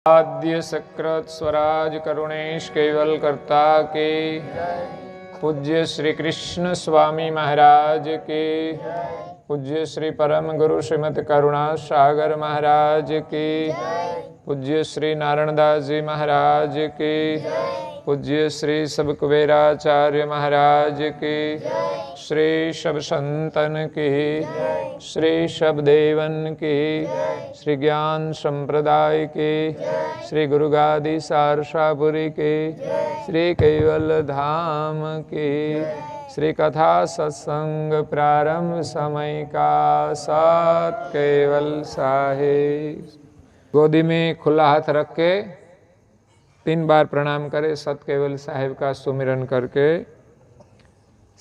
आद्य सकृत स्वराज करुणेश केवल करता के पूज्य श्री कृष्ण स्वामी महाराज के पूज्य श्री परम गुरु श्रीमद करुणा सागर महाराज के पूज्य श्री नारायण दास जी महाराज के पूज्य श्री सब कुबेराचार्य महाराज के श्री सब संतन के श्री सब देवन के श्री ज्ञान संप्रदाय के श्री गुरुगादी सारसापुरी के श्री केवल धाम के श्री कथा सत्संग प्रारंभ समय का सत केवल साहेब। गोदी में खुला हाथ रख के 3 बार प्रणाम करे। सत केवल साहेब का सुमिरन करके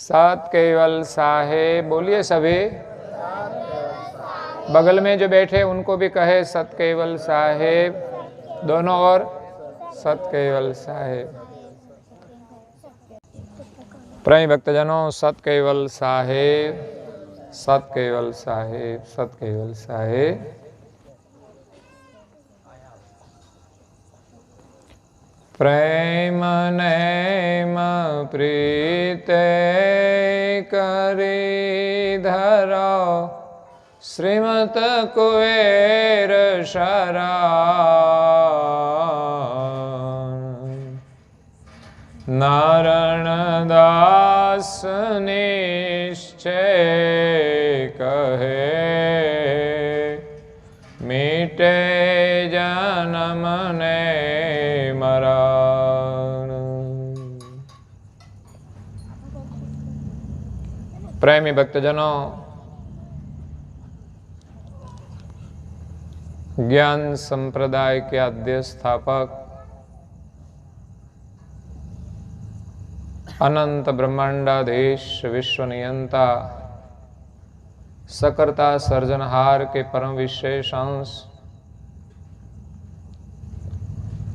सत केवल साहेब बोलिए सभी। बगल में जो बैठे उनको भी कहे सत केवल साहेब। दोनों ओर सत केवल साहेब। प्रेमी भक्तजनों, सत केवल साहेब, सत केवल साहेब, सत केवल साहेब। प्रेम नेम प्रीते करी धरो श्रीमत कुबेर शरण। नारायण दास निश्चय कहे मीटे जन्म ने मरण। प्रेमी भक्तजनों, ज्ञान संप्रदाय के आद्य स्थापक अनंत ब्रह्मांडाधीश विश्व नियंता सकर्ता सर्जनहार के परम विशेष अंश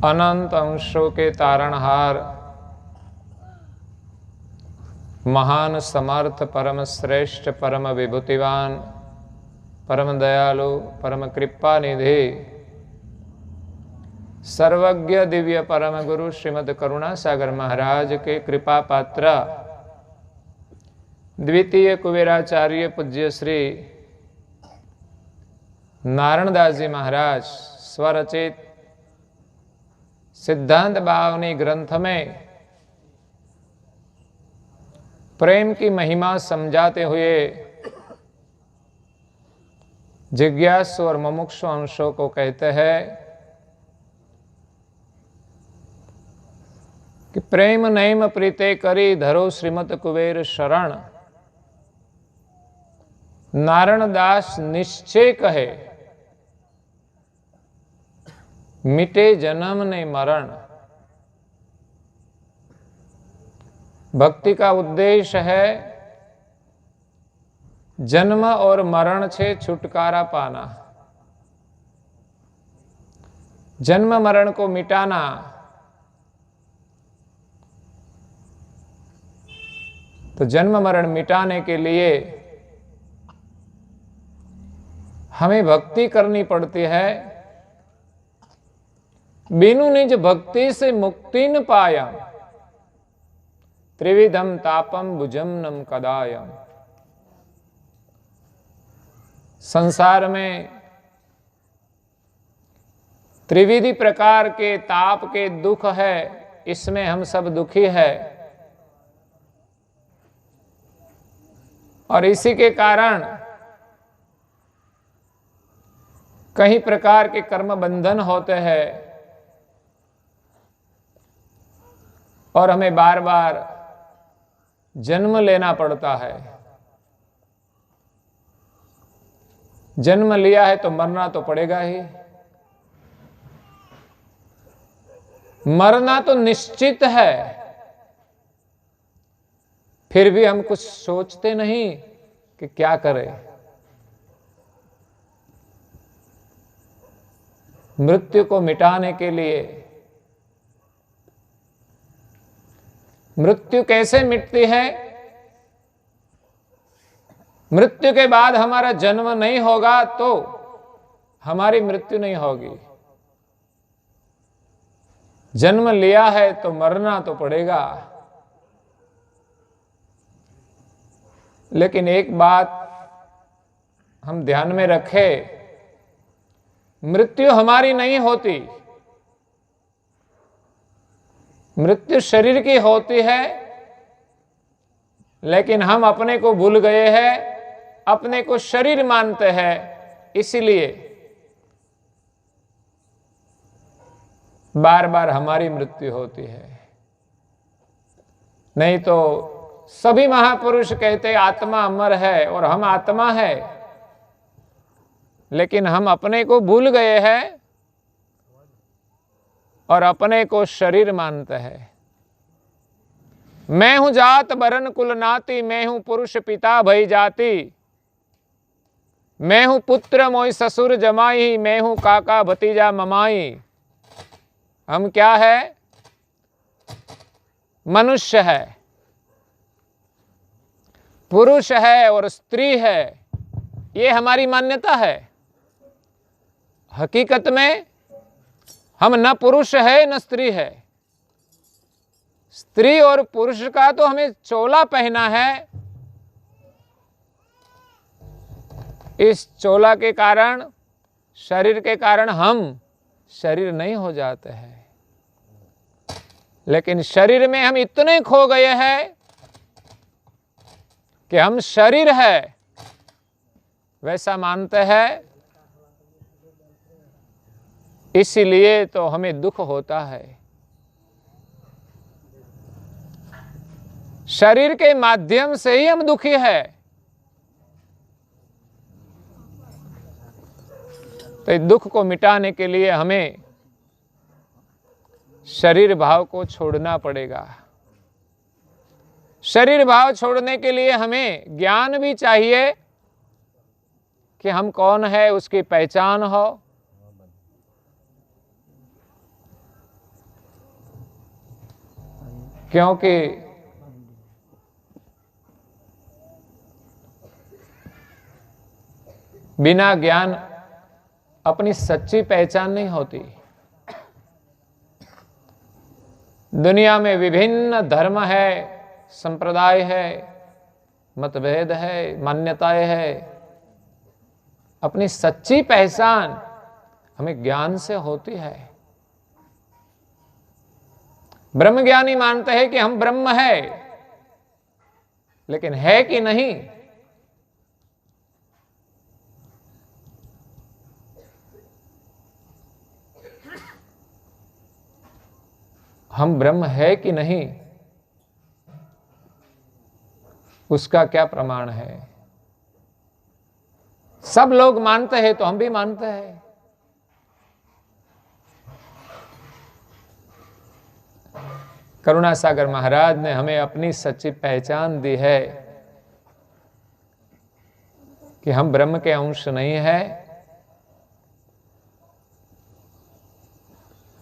अनंत अंशों के तारणहार महान समर्थ परम श्रेष्ठ परम विभूतिवान परम दयालु परम कृपा निधि सर्वज्ञ दिव्य परम गुरु श्रीमद करुणा सागर महाराज के कृपा पात्र द्वितीय कुबेराचार्य पूज्य श्री नारायण दास जी महाराज स्वरचित सिद्धांत बावनी ग्रंथ में प्रेम की महिमा समझाते हुए जिज्ञासु और मुमुक्षु अंशों को कहते हैं कि प्रेम नैम प्रीते करी धरो श्रीमत कुबेर शरण। नारायण दास निश्चय कहे मिटे जन्म ने मरण। भक्ति का उद्देश्य है जन्म और मरण से छुटकारा पाना, जन्म मरण को मिटाना। तो जन्म मरण मिटाने के लिए हमें भक्ति करनी पड़ती है। बिनु निज भक्ति से मुक्ति न पाया, त्रिविधम तापम भुजमनम कदायम। संसार में त्रिविधि प्रकार के ताप के दुख है, इसमें हम सब दुखी है और इसी के कारण कई प्रकार के कर्म बंधन होते हैं और हमें बार बार जन्म लेना पड़ता है। जन्म लिया है तो मरना तो पड़ेगा ही। मरना तो निश्चित है, फिर भी हम कुछ सोचते नहीं कि क्या करें। मृत्यु को मिटाने के लिए मृत्यु कैसे मिटती है? मृत्यु के बाद हमारा जन्म नहीं होगा तो हमारी मृत्यु नहीं होगी। जन्म लिया है तो मरना तो पड़ेगा। लेकिन एक बात हम ध्यान में रखें, मृत्यु हमारी नहीं होती, मृत्यु शरीर की होती है। लेकिन हम अपने को भूल गए हैं, अपने को शरीर मानते हैं, इसलिए बार बार हमारी मृत्यु होती है। नहीं तो सभी महापुरुष कहते आत्मा अमर है और हम आत्मा है, लेकिन हम अपने को भूल गए हैं और अपने को शरीर मानते हैं। मैं हूं जात बरन कुल नाती, मैं हूं पुरुष पिता भई जाति, मैं हूं पुत्र मोई ससुर जमाई, मैं हूं काका भतीजा ममाई। हम क्या है? मनुष्य है, पुरुष है और स्त्री है, ये हमारी मान्यता है। हकीकत में हम न पुरुष है न स्त्री है। स्त्री और पुरुष का तो हमें चोला पहना है, इस चोला के कारण, शरीर के कारण हम शरीर नहीं हो जाते हैं। लेकिन शरीर में हम इतने खो गए हैं कि हम शरीर है वैसा मानते हैं, इसीलिए तो हमें दुख होता है। शरीर के माध्यम से ही हम दुखी है। तो इस दुख को मिटाने के लिए हमें शरीर भाव को छोड़ना पड़ेगा। शरीर भाव छोड़ने के लिए हमें ज्ञान भी चाहिए कि हम कौन है, उसकी पहचान हो। क्योंकि बिना ज्ञान अपनी सच्ची पहचान नहीं होती। दुनिया में विभिन्न धर्म है, संप्रदाय है, मतभेद है, मान्यताएं है। अपनी सच्ची पहचान हमें ज्ञान से होती है। ब्रह्मज्ञानी मानते हैं कि हम ब्रह्म है, लेकिन है कि नहीं, हम ब्रह्म है कि नहीं, उसका क्या प्रमाण है? सब लोग मानते हैं तो हम भी मानते हैं। करुणा सागर महाराज ने हमें अपनी सच्ची पहचान दी है कि हम ब्रह्म के अंश नहीं है।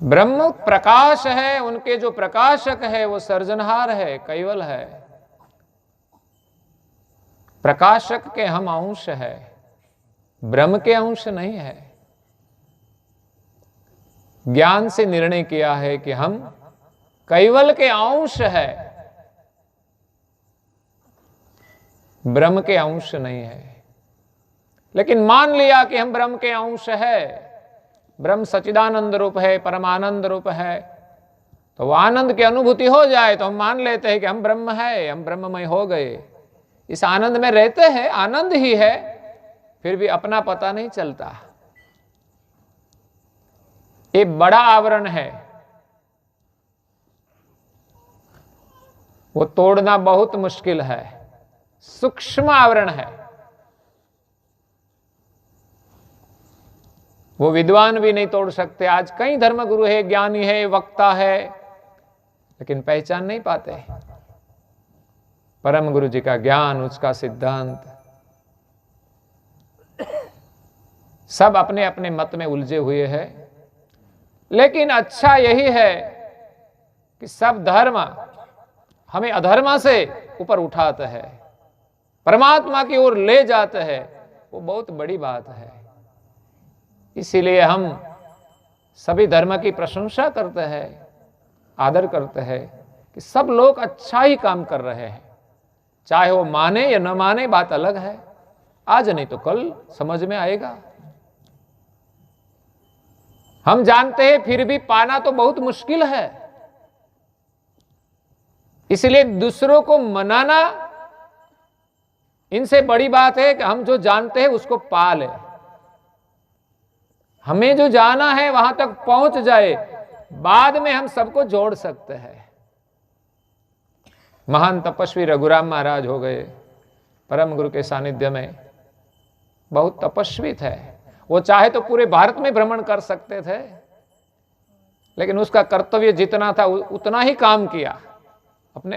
ब्रह्म प्रकाश है, उनके जो प्रकाशक है वो सर्जनहार है, कैवल है। प्रकाशक के हम अंश है, ब्रह्म के अंश नहीं है। ज्ञान से निर्णय किया है कि हम कैवल के अंश है, ब्रह्म के अंश नहीं है। लेकिन मान लिया कि हम ब्रह्म के अंश है, ब्रह्म सच्चिदानंद रूप है, परमानंद रूप है, तो वो आनंद की अनुभूति हो जाए तो हम मान लेते हैं कि हम ब्रह्म है, हम ब्रह्ममय हो गए। इस आनंद में रहते हैं, आनंद ही है, फिर भी अपना पता नहीं चलता। ये बड़ा आवरण है, वो तोड़ना बहुत मुश्किल है। सूक्ष्म आवरण है, वो विद्वान भी नहीं तोड़ सकते। आज कई धर्मगुरु है, ज्ञानी है, वक्ता है, लेकिन पहचान नहीं पाते परम गुरु जी का ज्ञान, उसका सिद्धांत। सब अपने अपने मत में उलझे हुए हैं। लेकिन अच्छा यही है कि सब धर्म हमें अधर्म से ऊपर उठाते हैं, परमात्मा की ओर ले जाते हैं। वो बहुत बड़ी बात है। इसीलिए हम सभी धर्म की प्रशंसा करते हैं। आदर करते हैं कि सब लोग अच्छा ही काम कर रहे हैं, चाहे वो माने या न माने बात अलग है, आज नहीं तो कल समझ में आएगा। हम जानते हैं फिर भी पाना तो बहुत मुश्किल है, इसलिए दूसरों को मनाना इनसे बड़ी बात है कि हम जो जानते हैं उसको पा लें। हमें जो जाना है वहां तक पहुंच जाए, बाद में हम सबको जोड़ सकते हैं। महान तपस्वी रघुराम महाराज हो गए, परम गुरु के सानिध्य में बहुत तपस्वी थे। वो चाहे तो पूरे भारत में भ्रमण कर सकते थे, लेकिन उसका कर्तव्य जितना था उतना ही काम किया,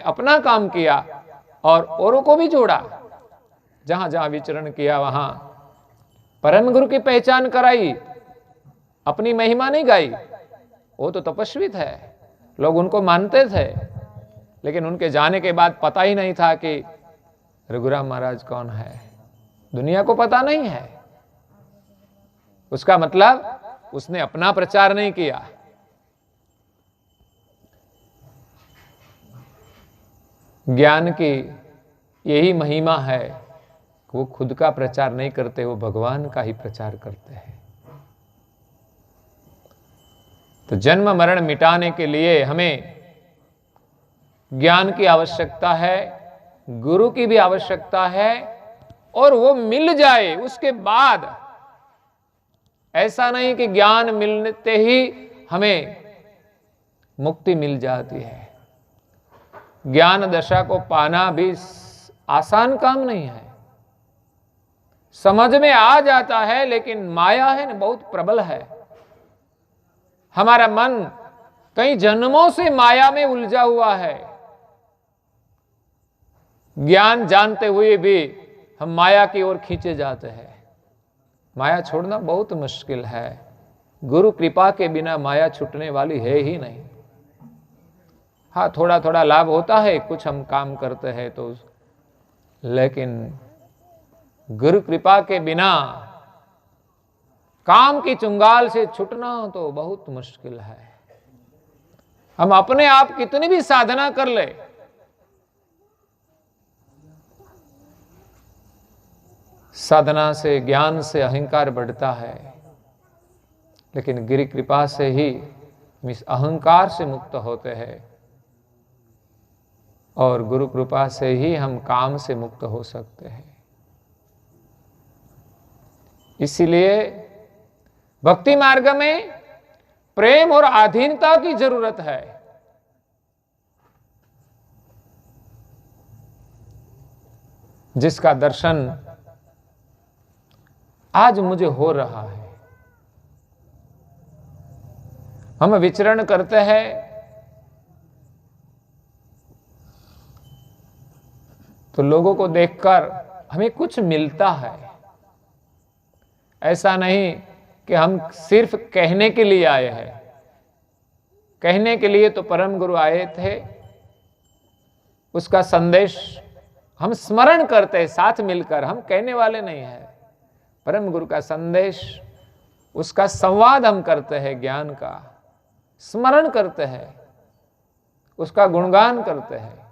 अपना काम किया और औरों को भी जोड़ा। जहां जहां विचरण किया वहां परम गुरु की पहचान कराई, अपनी महिमा नहीं गाई। वो तो तपस्वी थे, लोग उनको मानते थे, लेकिन उनके जाने के बाद पता ही नहीं था कि रघुराम महाराज कौन है, दुनिया को पता नहीं है। उसका मतलब उसने अपना प्रचार नहीं किया। ज्ञान की यही महिमा है कि वो खुद का प्रचार नहीं करते, वो भगवान का ही प्रचार करते हैं। तो जन्म मरण मिटाने के लिए हमें ज्ञान की आवश्यकता है, गुरु की भी आवश्यकता है, और वो मिल जाए उसके बाद ऐसा नहीं कि ज्ञान मिलते ही हमें मुक्ति मिल जाती है। ज्ञान दशा को पाना भी आसान काम नहीं है, समझ में आ जाता है, लेकिन माया है ना बहुत प्रबल है। हमारा मन कई जन्मों से माया में उलझा हुआ है। ज्ञान जानते हुए भी हम माया की ओर खींचे जाते हैं। माया छोड़ना बहुत मुश्किल है, गुरु कृपा के बिना माया छूटने वाली है ही नहीं। हाँ, थोड़ा थोड़ा लाभ होता है, कुछ हम काम करते हैं तो, लेकिन गुरु कृपा के बिना काम की चुंगाल से छूटना तो बहुत मुश्किल है। हम अपने आप कितनी भी साधना कर ले, साधना से ज्ञान से अहंकार बढ़ता है, लेकिन गिरि कृपा से ही हम इस अहंकार से मुक्त होते हैं, और गुरु कृपा से ही हम काम से मुक्त हो सकते हैं। इसीलिए भक्ति मार्ग में प्रेम और अधीनता की जरूरत है। जिसका दर्शन आज मुझे हो रहा है। हम विचरण करते हैं तो लोगों को देखकर हमें कुछ मिलता है। ऐसा नहीं कि हम सिर्फ कहने के लिए आए हैं। कहने के लिए तो परम गुरु आए थे, उसका संदेश हम स्मरण करते हैं साथ मिलकर, हम कहने वाले नहीं हैं। परम गुरु का संदेश, उसका संवाद हम करते हैं, ज्ञान का स्मरण करते हैं, उसका गुणगान करते हैं।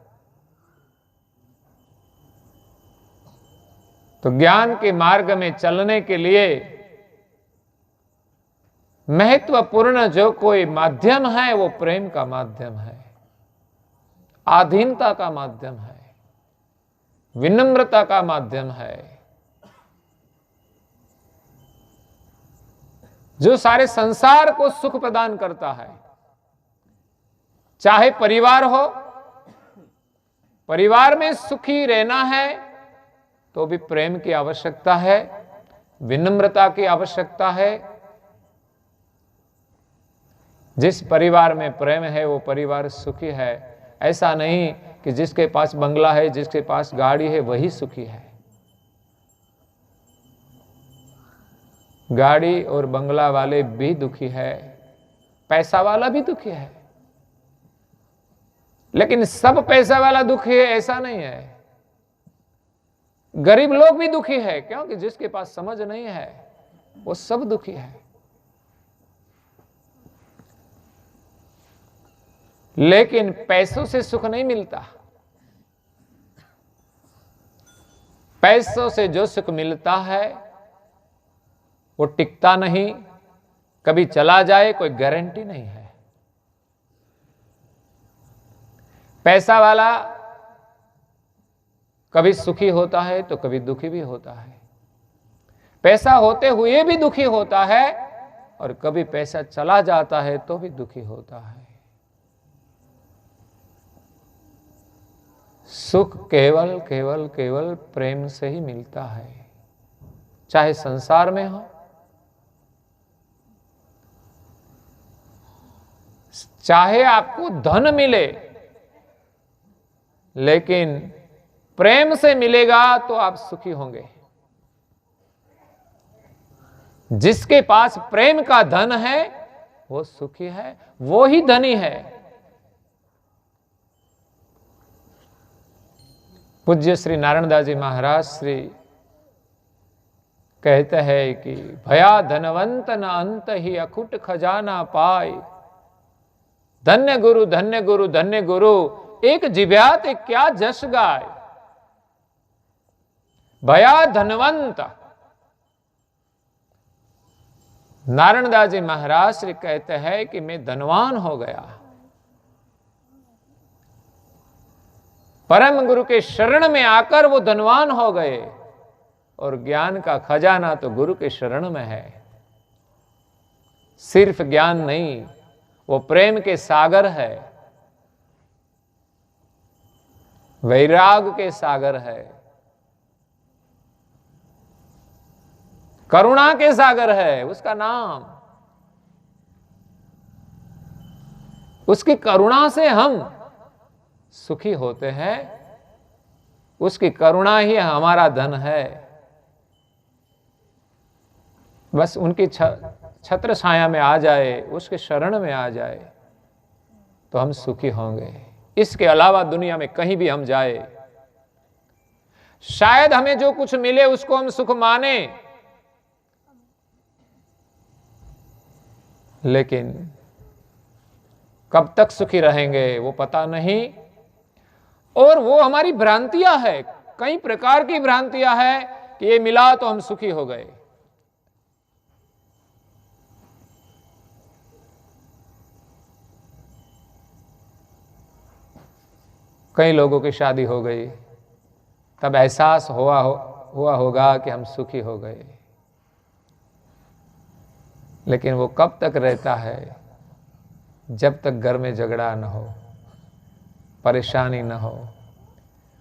तो ज्ञान के मार्ग में चलने के लिए महत्वपूर्ण जो कोई माध्यम है वो प्रेम का माध्यम है, आधीनता का माध्यम है, विनम्रता का माध्यम है, जो सारे संसार को सुख प्रदान करता है। चाहे परिवार हो, परिवार में सुखी रहना है तो भी प्रेम की आवश्यकता है, विनम्रता की आवश्यकता है। जिस परिवार में प्रेम है वो परिवार सुखी है। ऐसा नहीं कि जिसके पास बंगला है, जिसके पास गाड़ी है वही सुखी है। गाड़ी और बंगला वाले भी दुखी है, पैसा वाला भी दुखी है, लेकिन सब पैसा वाला दुखी है ऐसा नहीं है। गरीब लोग भी दुखी है, क्योंकि जिसके पास समझ नहीं है वो सब दुखी है। लेकिन पैसों से सुख नहीं मिलता। पैसों से जो सुख मिलता है वो टिकता नहीं, कभी चला जाए कोई गारंटी नहीं है। पैसा वाला कभी सुखी होता है तो कभी दुखी भी होता है, पैसा होते हुए भी दुखी होता है, और कभी पैसा चला जाता है तो भी दुखी होता है। सुख केवल केवल केवल प्रेम से ही मिलता है, चाहे संसार में हो, चाहे आपको धन मिले, लेकिन प्रेम से मिलेगा तो आप सुखी होंगे। जिसके पास प्रेम का धन है वो सुखी है, वो ही धनी है। पूज्य श्री नारायणदास जी महाराज श्री कहते हैं कि भया धनवंत न अंत ही अकुट खजाना पाए, धन्य गुरु धन्य गुरु धन्य गुरु, एक जिब्यात क्या जश गाय। भया धनवंत, नारायणदास जी महाराज श्री कहते हैं कि मैं धनवान हो गया, परम गुरु के शरण में आकर वो धनवान हो गए, और ज्ञान का खजाना तो गुरु के शरण में है। सिर्फ ज्ञान नहीं, वो प्रेम के सागर है, वैराग के सागर है, करुणा के सागर है उसका नाम। उसकी करुणा से हम सुखी होते हैं, उसकी करुणा ही हमारा धन है। बस उनकी छत्र छाया में आ जाए, उसके शरण में आ जाए तो हम सुखी होंगे। इसके अलावा दुनिया में कहीं भी हम जाए, शायद हमें जो कुछ मिले उसको हम सुख माने, लेकिन कब तक सुखी रहेंगे वो पता नहीं। और वो हमारी भ्रांतियां है, कई प्रकार की भ्रांतियां है कि ये मिला तो हम सुखी हो गए। कई लोगों की शादी हो गई, तब एहसास हुआ होगा कि हम सुखी हो गए, लेकिन वो कब तक रहता है? जब तक घर में झगड़ा न हो, परेशानी न हो।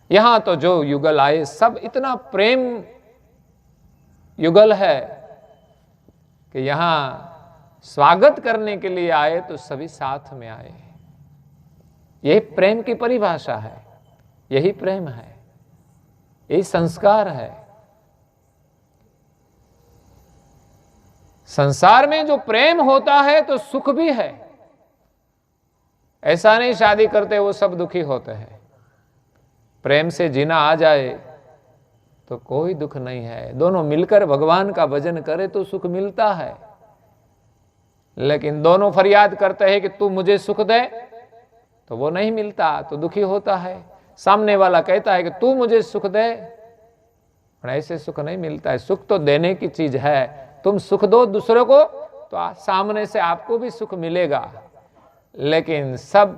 यहां तो जो युगल आए सब इतना प्रेम युगल है कि यहां स्वागत करने के लिए आए तो सभी साथ में आए। यही प्रेम की परिभाषा है, यही प्रेम है, यही संस्कार है। संसार में जो प्रेम होता है तो सुख भी है। ऐसा नहीं शादी करते वो सब दुखी होते हैं। प्रेम से जीना आ जाए तो कोई दुख नहीं है। दोनों मिलकर भगवान का भजन करे तो सुख मिलता है, लेकिन दोनों फरियाद करते हैं कि तू मुझे सुख दे, तो वो नहीं मिलता तो दुखी होता है। सामने वाला कहता है कि तू मुझे सुख दे, पर ऐसे सुख नहीं मिलता है। सुख तो देने की चीज है। तुम सुख दो दूसरों को तो सामने से आपको भी सुख मिलेगा, लेकिन सब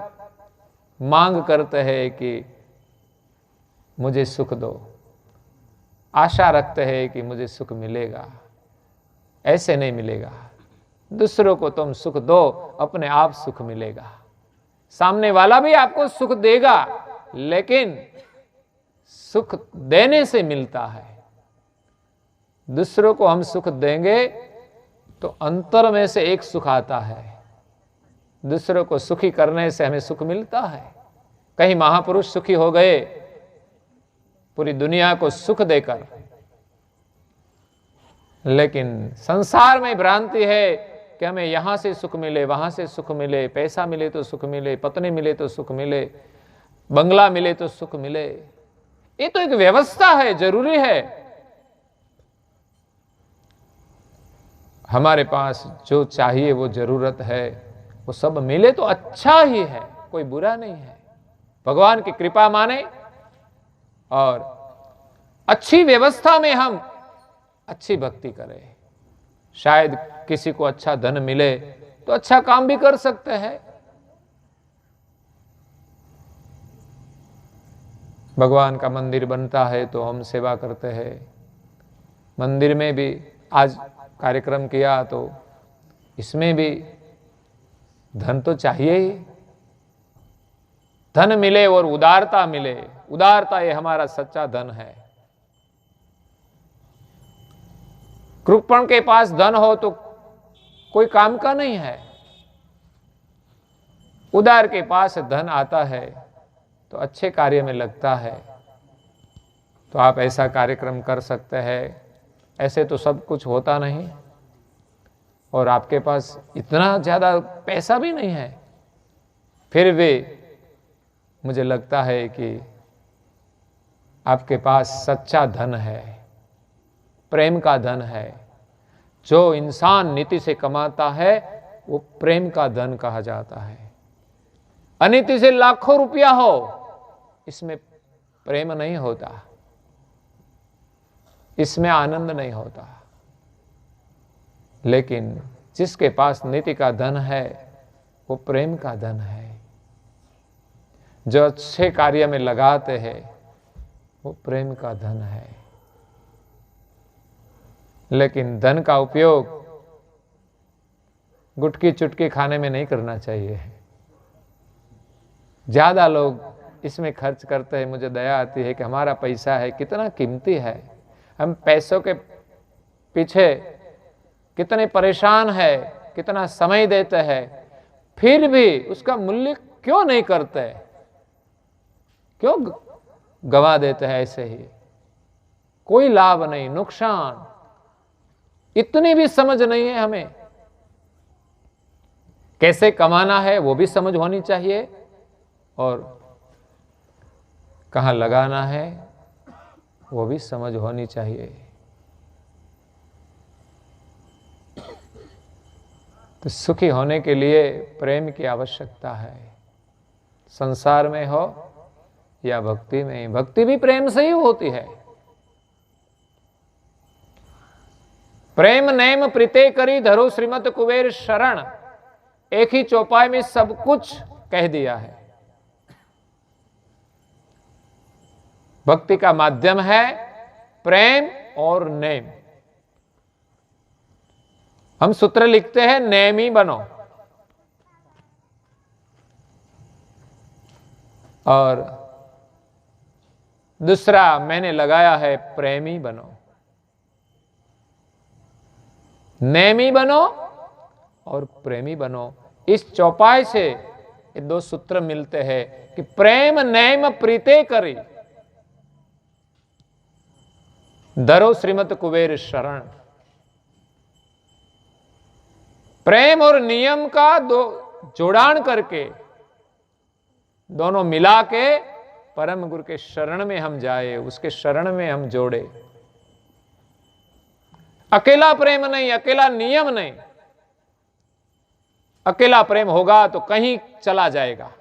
मांग करते हैं कि मुझे सुख दो, आशा रखते हैं कि मुझे सुख मिलेगा। ऐसे नहीं मिलेगा। दूसरों को तुम सुख दो, अपने आप सुख मिलेगा। सामने वाला भी आपको सुख देगा, लेकिन सुख देने से मिलता है। दूसरों को हम सुख देंगे तो अंतर में से एक सुख आता है। दूसरों को सुखी करने से हमें सुख मिलता है। कहीं महापुरुष सुखी हो गए पूरी दुनिया को सुख देकर, लेकिन संसार में भ्रांति है कि हमें यहां से सुख मिले, वहां से सुख मिले, पैसा मिले तो सुख मिले, पत्नी मिले तो सुख मिले, बंगला मिले तो सुख मिले। ये तो एक व्यवस्था है, जरूरी है। हमारे पास जो चाहिए वो जरूरत है, वो सब मिले तो अच्छा ही है, कोई बुरा नहीं है। भगवान की कृपा माने और अच्छी व्यवस्था में हम अच्छी भक्ति करें। शायद किसी को अच्छा धन मिले तो अच्छा काम भी कर सकते हैं। भगवान का मंदिर बनता है तो हम सेवा करते हैं। मंदिर में भी आज कार्यक्रम किया तो इसमें भी धन तो चाहिए ही। धन मिले और उदारता मिले। उदारता ये हमारा सच्चा धन है। कृपण के पास धन हो तो कोई काम का नहीं है। उदार के पास धन आता है तो अच्छे कार्य में लगता है। तो आप ऐसा कार्यक्रम कर सकते हैं। ऐसे तो सब कुछ होता नहीं और आपके पास इतना ज़्यादा पैसा भी नहीं है, फिर भी मुझे लगता है कि आपके पास सच्चा धन है, प्रेम का धन है। जो इंसान नीति से कमाता है वो प्रेम का धन कहा जाता है। अनीति से लाखों रुपया हो, इसमें प्रेम नहीं होता, इसमें आनंद नहीं होता। लेकिन जिसके पास नीति का धन है वो प्रेम का धन है। जो अच्छे कार्य में लगाते हैं वो प्रेम का धन है। लेकिन धन का उपयोग गुटकी चुटकी खाने में नहीं करना चाहिए। ज्यादा लोग इसमें खर्च करते हैं। मुझे दया आती है कि हमारा पैसा है कितना कीमती है, हम पैसों के पीछे कितने परेशान है, कितना समय देते हैं, फिर भी उसका मूल्य क्यों नहीं करते, क्यों गवा देते हैं ऐसे ही। कोई लाभ नहीं, नुकसान। इतनी भी समझ नहीं है हमें। कैसे कमाना है वो भी समझ होनी चाहिए और कहां लगाना है वो भी समझ होनी चाहिए। तो सुखी होने के लिए प्रेम की आवश्यकता है। संसार में हो या भक्ति में। भक्ति भी प्रेम से ही होती है। प्रेम नेम प्रीते करी धरो श्रीमत कुबेर शरण। एक ही चौपाई में सब कुछ कह दिया है। भक्ति का माध्यम है प्रेम और नेम। हम सूत्र लिखते हैं नेमी बनो, और दूसरा मैंने लगाया है प्रेमी बनो। नेमी बनो और प्रेमी बनो। इस चौपाई से ये दो सूत्र मिलते हैं कि प्रेम नेम प्रीते करी धरो श्रीमत कुबेर शरण। प्रेम और नियम का दो जोड़ान करके, दोनों मिला के परम गुरु के शरण में हम जाए, उसके शरण में हम जोड़े। अकेला प्रेम नहीं, अकेला नियम नहीं। अकेला प्रेम होगा तो कहीं चला जाएगा।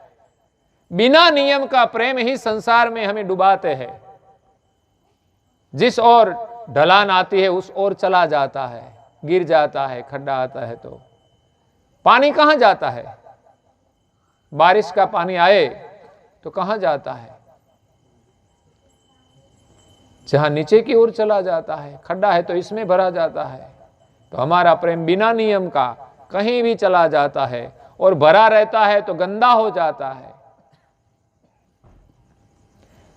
बिना नियम का प्रेम ही संसार में हमें डुबाते हैं। जिस ओर ढलान आती है उस ओर चला जाता है, गिर जाता है, खड्डा आता है तो पानी कहां जाता है? बारिश का पानी आए तो कहां जाता है? जहां नीचे की ओर चला जाता है। खड्डा है तो इसमें भरा जाता है। तो हमारा प्रेम बिना नियम का कहीं भी चला जाता है और भरा रहता है तो गंदा हो जाता है।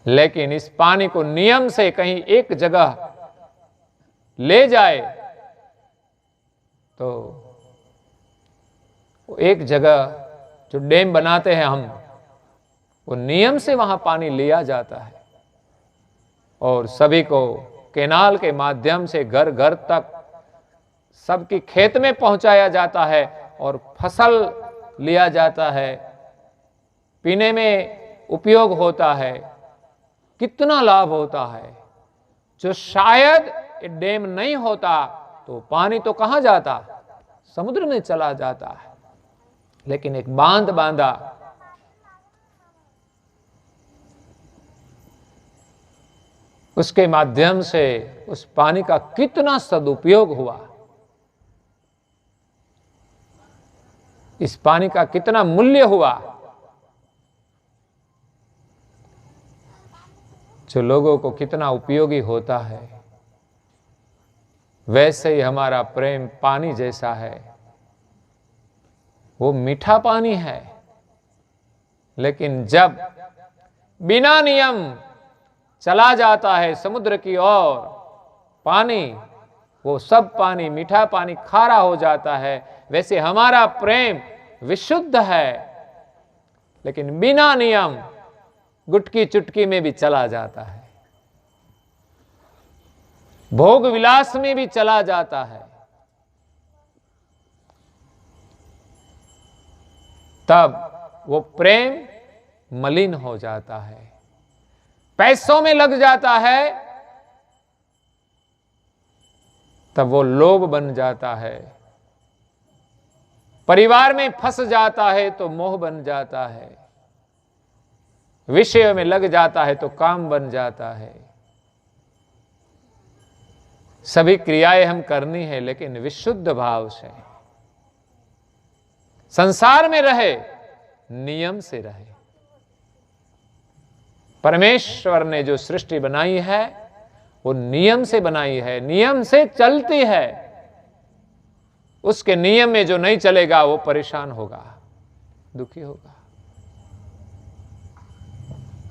लेकिन इस पानी को नियम से कहीं एक जगह ले जाए तो वो एक जगह जो डैम बनाते हैं हम, वो नियम से वहां पानी लिया जाता है और सभी को कैनाल के माध्यम से घर घर तक सबकी खेत में पहुंचाया जाता है और फसल लिया जाता है, पीने में उपयोग होता है। कितना लाभ होता है, जो शायद डैम नहीं होता तो पानी तो कहां जाता? समुद्र में चला जाता है। लेकिन एक बांध बांधा उसके माध्यम से उस पानी का कितना सदुपयोग हुआ, इस पानी का कितना मूल्य हुआ, जो लोगों को कितना उपयोगी होता है। वैसे ही हमारा प्रेम पानी जैसा है। वो मीठा पानी है, लेकिन जब बिना नियम चला जाता है समुद्र की ओर पानी, वो सब पानी, मीठा पानी खारा हो जाता है। वैसे हमारा प्रेम विशुद्ध है, लेकिन बिना नियम गुटकी चुटकी में भी चला जाता है, भोग विलास में भी चला जाता है। तब वो प्रेम मलिन हो जाता है, पैसों में लग जाता है, तब वो लोभ बन जाता है। परिवार में फंस जाता है तो मोह बन जाता है, विषय में लग जाता है तो काम बन जाता है। सभी क्रियाएं हम करनी है, लेकिन विशुद्ध भाव से। संसार में रहे, नियम से रहे। परमेश्वर ने जो सृष्टि बनाई है वो नियम से बनाई है, नियम से चलती है। उसके नियम में जो नहीं चलेगा वो परेशान होगा, दुखी होगा।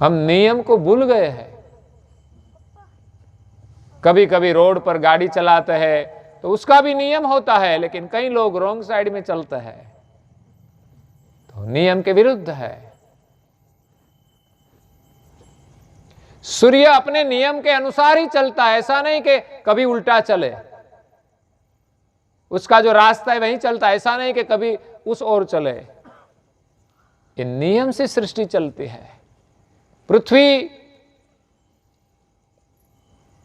हम नियम को भूल गए हैं। कभी कभी रोड पर गाड़ी चलाते हैं तो उसका भी नियम होता है, लेकिन कई लोग रॉन्ग साइड में चलते हैं, तो नियम के विरुद्ध है। सूर्य अपने नियम के अनुसार ही चलता है, ऐसा नहीं कि कभी उल्टा चले। उसका जो रास्ता है वहीं चलता है, ऐसा नहीं कि कभी उस ओर चले। ये नियम से सृष्टि चलती है। पृथ्वी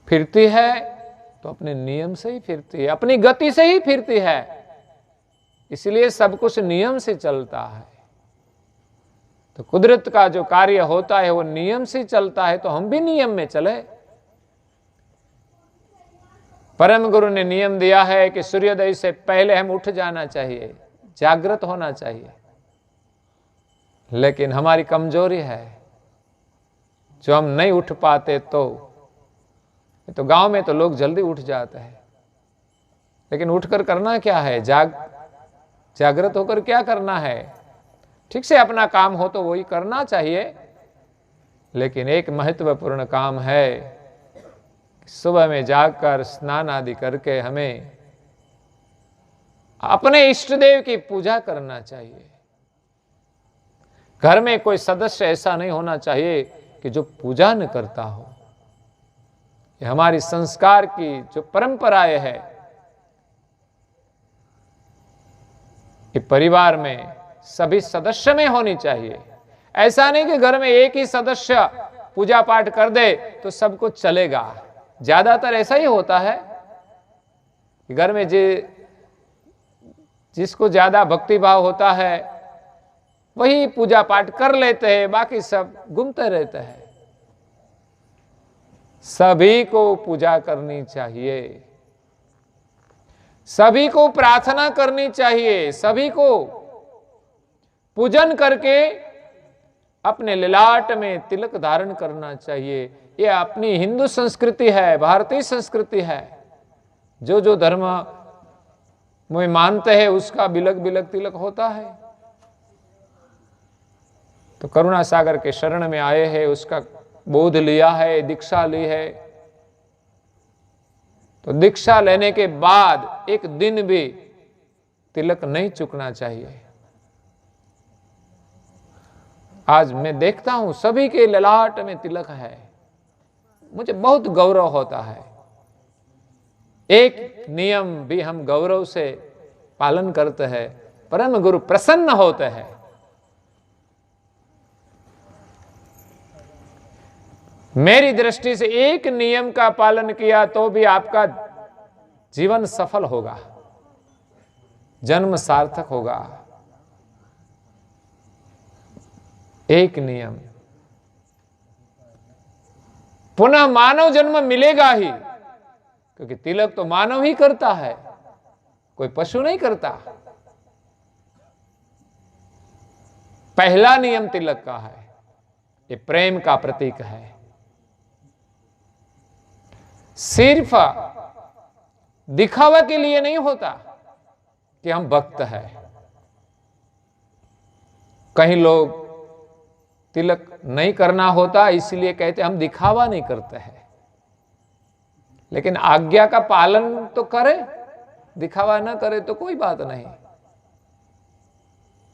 फिरती है तो अपने नियम से ही फिरती है, अपनी गति से ही फिरती है। इसलिए सब कुछ नियम से चलता है। तो कुदरत का जो कार्य होता है वो नियम से चलता है, तो हम भी नियम में चले। परम गुरु ने नियम दिया है कि सूर्योदय से पहले हम उठ जाना चाहिए, जागृत होना चाहिए। लेकिन हमारी कमजोरी है, जो हम नहीं उठ पाते। तो गांव में तो लोग जल्दी उठ जाते हैं, लेकिन उठकर करना क्या है? जागृत होकर क्या करना है? ठीक से अपना काम हो तो वही करना चाहिए। लेकिन एक महत्वपूर्ण काम है, सुबह में जागकर स्नान आदि करके हमें अपने इष्ट देव की पूजा करना चाहिए। घर में कोई सदस्य ऐसा नहीं होना चाहिए कि जो पूजा न करता हो। ये हमारी संस्कार की जो परंपराएं है, ये परिवार में सभी सदस्य में होनी चाहिए। ऐसा नहीं कि घर में एक ही सदस्य पूजा पाठ कर दे तो सब कुछ चलेगा। ज्यादातर ऐसा ही होता है कि घर में जिसको ज्यादा भक्ति भाव होता है वही पूजा पाठ कर लेते हैं, बाकी सब घूमते रहते हैं। सभी को पूजा करनी चाहिए, सभी को प्रार्थना करनी चाहिए, सभी को पूजन करके अपने ललाट में तिलक धारण करना चाहिए। ये अपनी हिंदू संस्कृति है, भारतीय संस्कृति है। जो जो धर्म में मानते हैं उसका बिलक बिलक तिलक होता है। तो करुणा सागर के शरण में आए हैं, उसका बोध लिया है, दीक्षा ली है। तो दीक्षा लेने के बाद एक दिन भी तिलक नहीं चूकना चाहिए। आज मैं देखता हूं सभी के ललाट में तिलक है, मुझे बहुत गौरव होता है। एक नियम भी हम गौरव से पालन करते हैं, परम गुरु प्रसन्न होते हैं। मेरी दृष्टि से एक नियम का पालन किया तो भी आपका जीवन सफल होगा, जन्म सार्थक होगा। एक नियम, पुनः मानव जन्म मिलेगा ही, क्योंकि तिलक तो मानव ही करता है, कोई पशु नहीं करता। पहला नियम तिलक का है, ये प्रेम का प्रतीक है। सिर्फ दिखावा के लिए नहीं होता कि हम भक्त हैं। कहीं लोग तिलक नहीं करना होता इसलिए कहते हम दिखावा नहीं करते हैं, लेकिन आज्ञा का पालन तो करे, दिखावा ना करे तो कोई बात नहीं।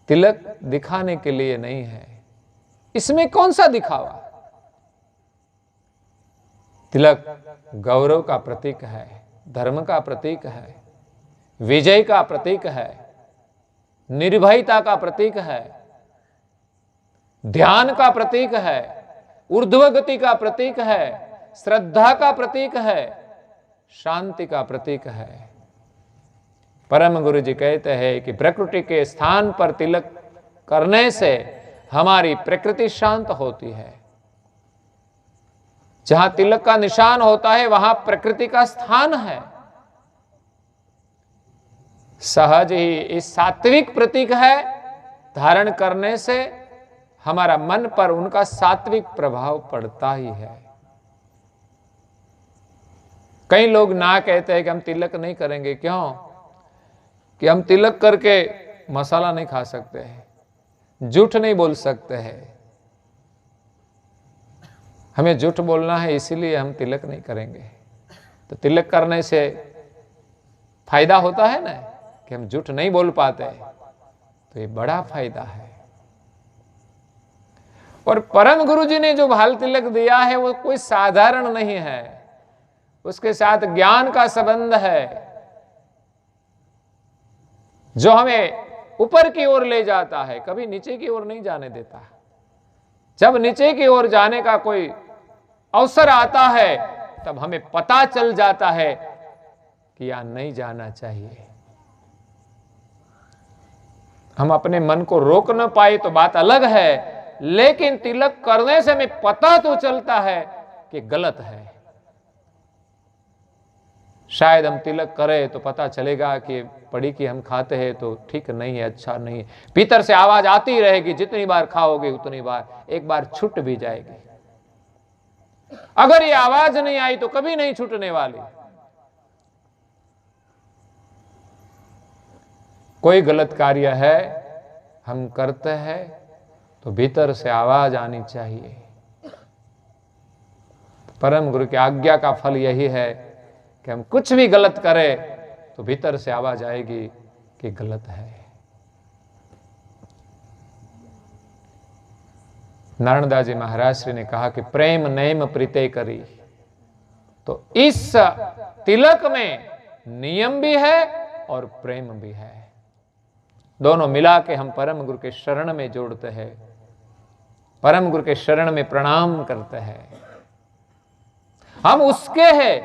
तिलक दिखाने के लिए नहीं है, इसमें कौन सा दिखावा। तिलक गौरव का प्रतीक है, धर्म का प्रतीक है, विजय का प्रतीक है, निर्भयता का प्रतीक है, ध्यान का प्रतीक है, ऊर्ध्वगति का प्रतीक है, श्रद्धा का प्रतीक है, शांति का प्रतीक है। परम गुरु जी कहते हैं कि प्रकृति के स्थान पर तिलक करने से हमारी प्रकृति शांत होती है। जहां तिलक का निशान होता है वहां प्रकृति का स्थान है। सहज ही इस सात्विक प्रतीक है, धारण करने से हमारा मन पर उनका सात्विक प्रभाव पड़ता ही है। कई लोग ना कहते हैं कि हम तिलक नहीं करेंगे, क्यों? कि हम तिलक करके मसाला नहीं खा सकते हैं, झूठ नहीं बोल सकते हैं, हमें झूठ बोलना है इसीलिए हम तिलक नहीं करेंगे। तो तिलक करने से फायदा होता है ना कि हम झूठ नहीं बोल पाते, तो ये बड़ा फायदा है। और परम गुरु जी ने जो भाल तिलक दिया है वो कोई साधारण नहीं है, उसके साथ ज्ञान का संबंध है जो हमें ऊपर की ओर ले जाता है, कभी नीचे की ओर नहीं जाने देता। जब नीचे की ओर जाने का कोई अवसर आता है तब हमें पता चल जाता है कि यहां नहीं जाना चाहिए। हम अपने मन को रोक न पाए तो बात अलग है, लेकिन तिलक करने से हमें पता तो चलता है कि गलत है। शायद हम तिलक करें तो पता चलेगा कि पड़ी कि हम खाते हैं तो ठीक नहीं है, अच्छा नहीं है। भीतर से आवाज आती रहेगी, जितनी बार खाओगे उतनी बार, एक बार छूट भी जाएगी। अगर ये आवाज नहीं आई तो कभी नहीं छूटने वाली। कोई गलत कार्य है हम करते हैं तो भीतर से आवाज आनी चाहिए। परम गुरु की आज्ञा का फल यही है कि हम कुछ भी गलत करें तो भीतर से आवाज आएगी कि गलत है। नारायणदास जी महाराज श्री ने कहा कि प्रेम नेम प्रीते करी, तो इस तिलक में नियम भी है और प्रेम भी है। दोनों मिला के हम परम गुरु के शरण में जोड़ते हैं, परम गुरु के शरण में प्रणाम करते हैं। हम उसके हैं,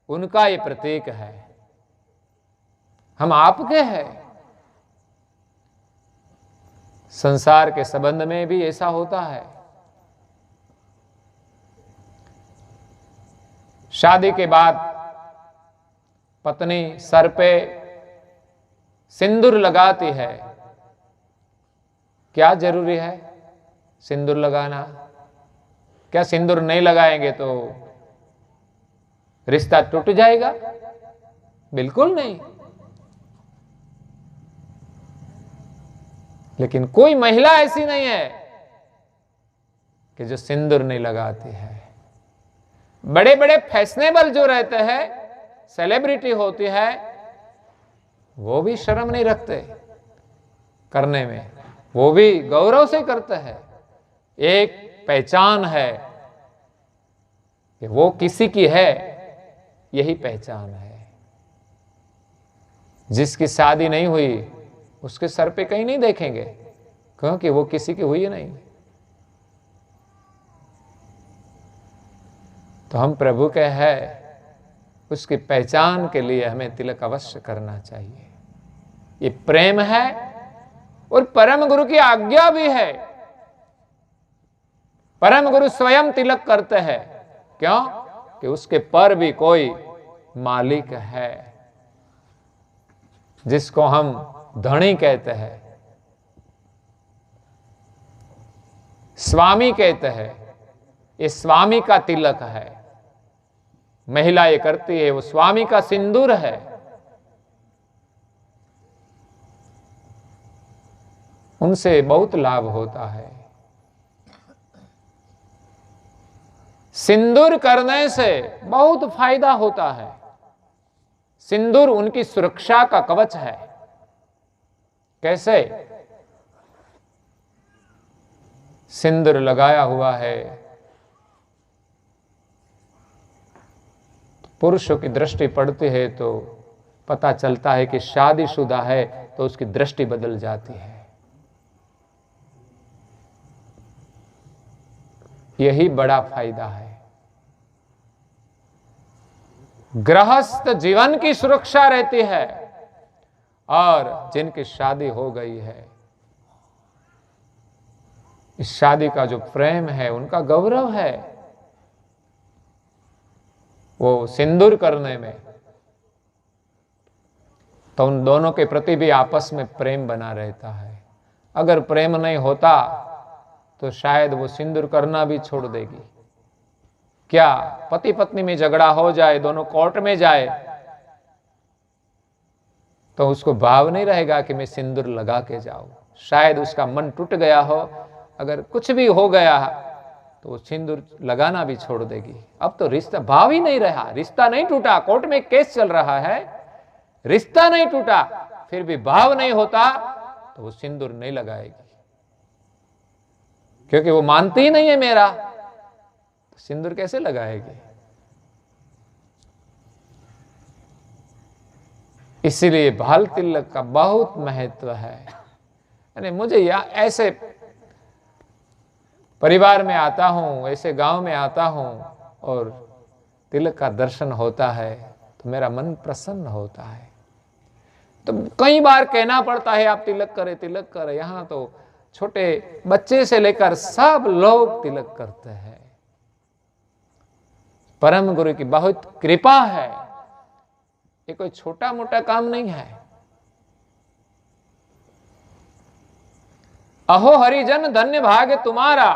उनका ये प्रतीक है। हम आपके हैं। संसार के संबंध में भी ऐसा होता है। शादी के बाद पत्नी सर पे सिंदूर लगाती है। क्या जरूरी है सिंदूर लगाना? क्या सिंदूर नहीं लगाएंगे तो रिश्ता टूट जाएगा? बिल्कुल नहीं। लेकिन कोई महिला ऐसी नहीं है कि जो सिंदूर नहीं लगाती है। बड़े बड़े फैशनेबल जो रहते हैं, सेलिब्रिटी होती है, वो भी शर्म नहीं रखते करने में, वो भी गौरव से करते हैं। एक पहचान है कि वो किसी की है, यही पहचान है। जिसकी शादी नहीं हुई उसके सर पे कहीं नहीं देखेंगे, क्योंकि वो किसी की हुई नहीं। तो हम प्रभु के हैं, उसकी पहचान के लिए हमें तिलक अवश्य करना चाहिए। ये प्रेम है और परम गुरु की आज्ञा भी है। परम गुरु स्वयं तिलक करते हैं। क्यों? कि उसके पर भी कोई मालिक है, जिसको हम धनी कहते हैं, स्वामी कहते हैं। ये स्वामी का तिलक है, महिला ये करती है, वो स्वामी का सिंदूर है। उनसे बहुत लाभ होता है। सिंदूर करने से बहुत फायदा होता है। सिंदूर उनकी सुरक्षा का कवच है। कैसे? सिंदूर लगाया हुआ है, पुरुषों की दृष्टि पड़ती है तो पता चलता है कि शादीशुदा है, तो उसकी दृष्टि बदल जाती है। यही बड़ा फायदा है। गृहस्थ जीवन की सुरक्षा रहती है, और जिनकी शादी हो गई है, इस शादी का जो प्रेम है, उनका गौरव है। वो सिंदूर करने में तो उन दोनों के प्रति भी आपस में प्रेम बना रहता है। अगर प्रेम नहीं होता तो शायद वो सिंदूर करना भी छोड़ देगी। क्या पति पत्नी में झगड़ा हो जाए, दोनों कोर्ट में जाए, तो उसको भाव नहीं रहेगा कि मैं सिंदूर लगा के जाऊं। शायद उसका मन टूट गया हो, अगर कुछ भी हो गया तो वो सिंदूर लगाना भी छोड़ देगी। अब तो रिश्ता, भाव ही नहीं रहा, रिश्ता नहीं टूटा, कोर्ट में केस चल रहा है, रिश्ता नहीं टूटा, फिर भी भाव नहीं होता, तो वो सिंदूर नहीं लगाएगी, क्योंकि वो मानती ही नहीं है मेरा, तो सिंदूर कैसे लगाएगी? इसीलिए भाल तिलक का बहुत महत्व है। यानी मुझे ऐसे परिवार में आता हूं, ऐसे गांव में आता हूं और तिलक का दर्शन होता है तो मेरा मन प्रसन्न होता है। तो कई बार कहना पड़ता है आप तिलक करें, तिलक करें। यहां तो छोटे बच्चे से लेकर सब लोग तिलक करते हैं। परम गुरु की बहुत कृपा है, ये कोई छोटा मोटा काम नहीं है। अहो हरिजन धन्य भाग्य तुम्हारा।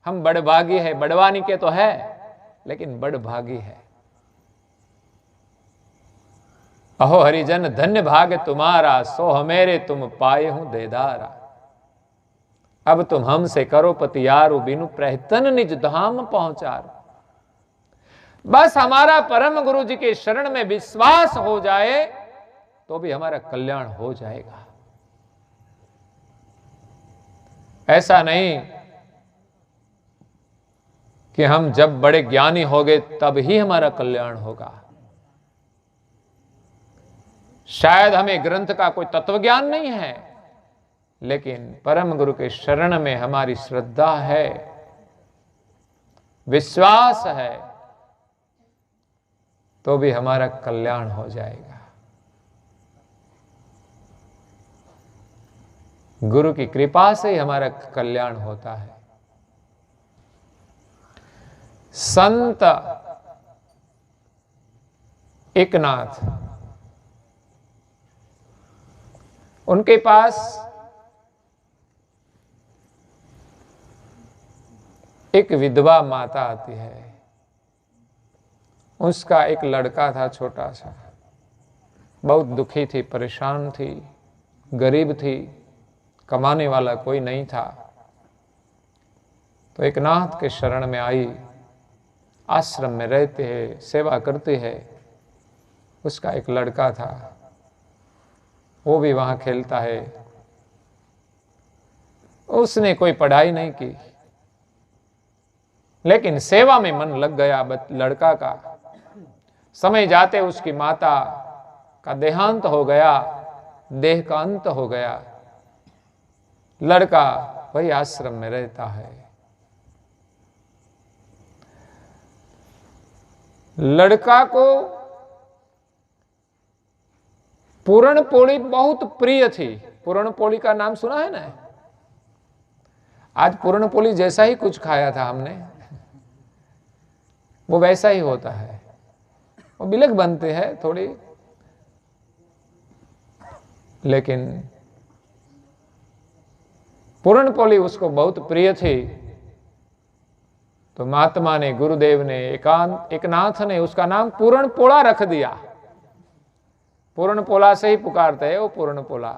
हम बड़भागी है, बड़वानी के तो है, लेकिन बड़भागी है। अहो हरिजन धन्य भाग्य तुम्हारा, सो हमेरे तुम पाए हूं देदारा। अब तुम हमसे करो पतियारो, बिनु प्रहतन निज धाम पहुंचारो। बस हमारा परम गुरु जी के शरण में विश्वास हो जाए तो भी हमारा कल्याण हो जाएगा। ऐसा नहीं कि हम जब बड़े ज्ञानी हो गए तब ही हमारा कल्याण होगा। शायद हमें ग्रंथ का कोई तत्व ज्ञान नहीं है, लेकिन परम गुरु के शरण में हमारी श्रद्धा है, विश्वास है, तो भी हमारा कल्याण हो जाएगा। गुरु की कृपा से ही हमारा कल्याण होता है। संत एकनाथ, उनके पास एक विधवा माता आती है। उसका एक लड़का था छोटा सा, बहुत दुखी थी, परेशान थी, गरीब थी, कमाने वाला कोई नहीं था। तो एकनाथ के शरण में आई, आश्रम में रहते हैं, सेवा करते हैं। उसका एक लड़का था, वो भी वहां खेलता है। उसने कोई पढ़ाई नहीं की, लेकिन सेवा में मन लग गया लड़का का। समय जाते उसकी माता का देहांत हो गया, देह का अंत हो गया। लड़का वही आश्रम में रहता है। लड़का को पूरणपोली बहुत प्रिय थी। पूरणपोली का नाम सुना है ना? आज पूरणपोली जैसा ही कुछ खाया था हमने। वो वैसा ही होता है, वो बिलख बनते हैं थोड़ी, लेकिन पूर्णपोली उसको बहुत प्रिय थी। तो महात्मा ने, गुरुदेव ने, एकनाथ ने उसका नाम पूर्णपोला रख दिया। पूर्णपोला से ही पुकारते हैं वो पूर्णपोला।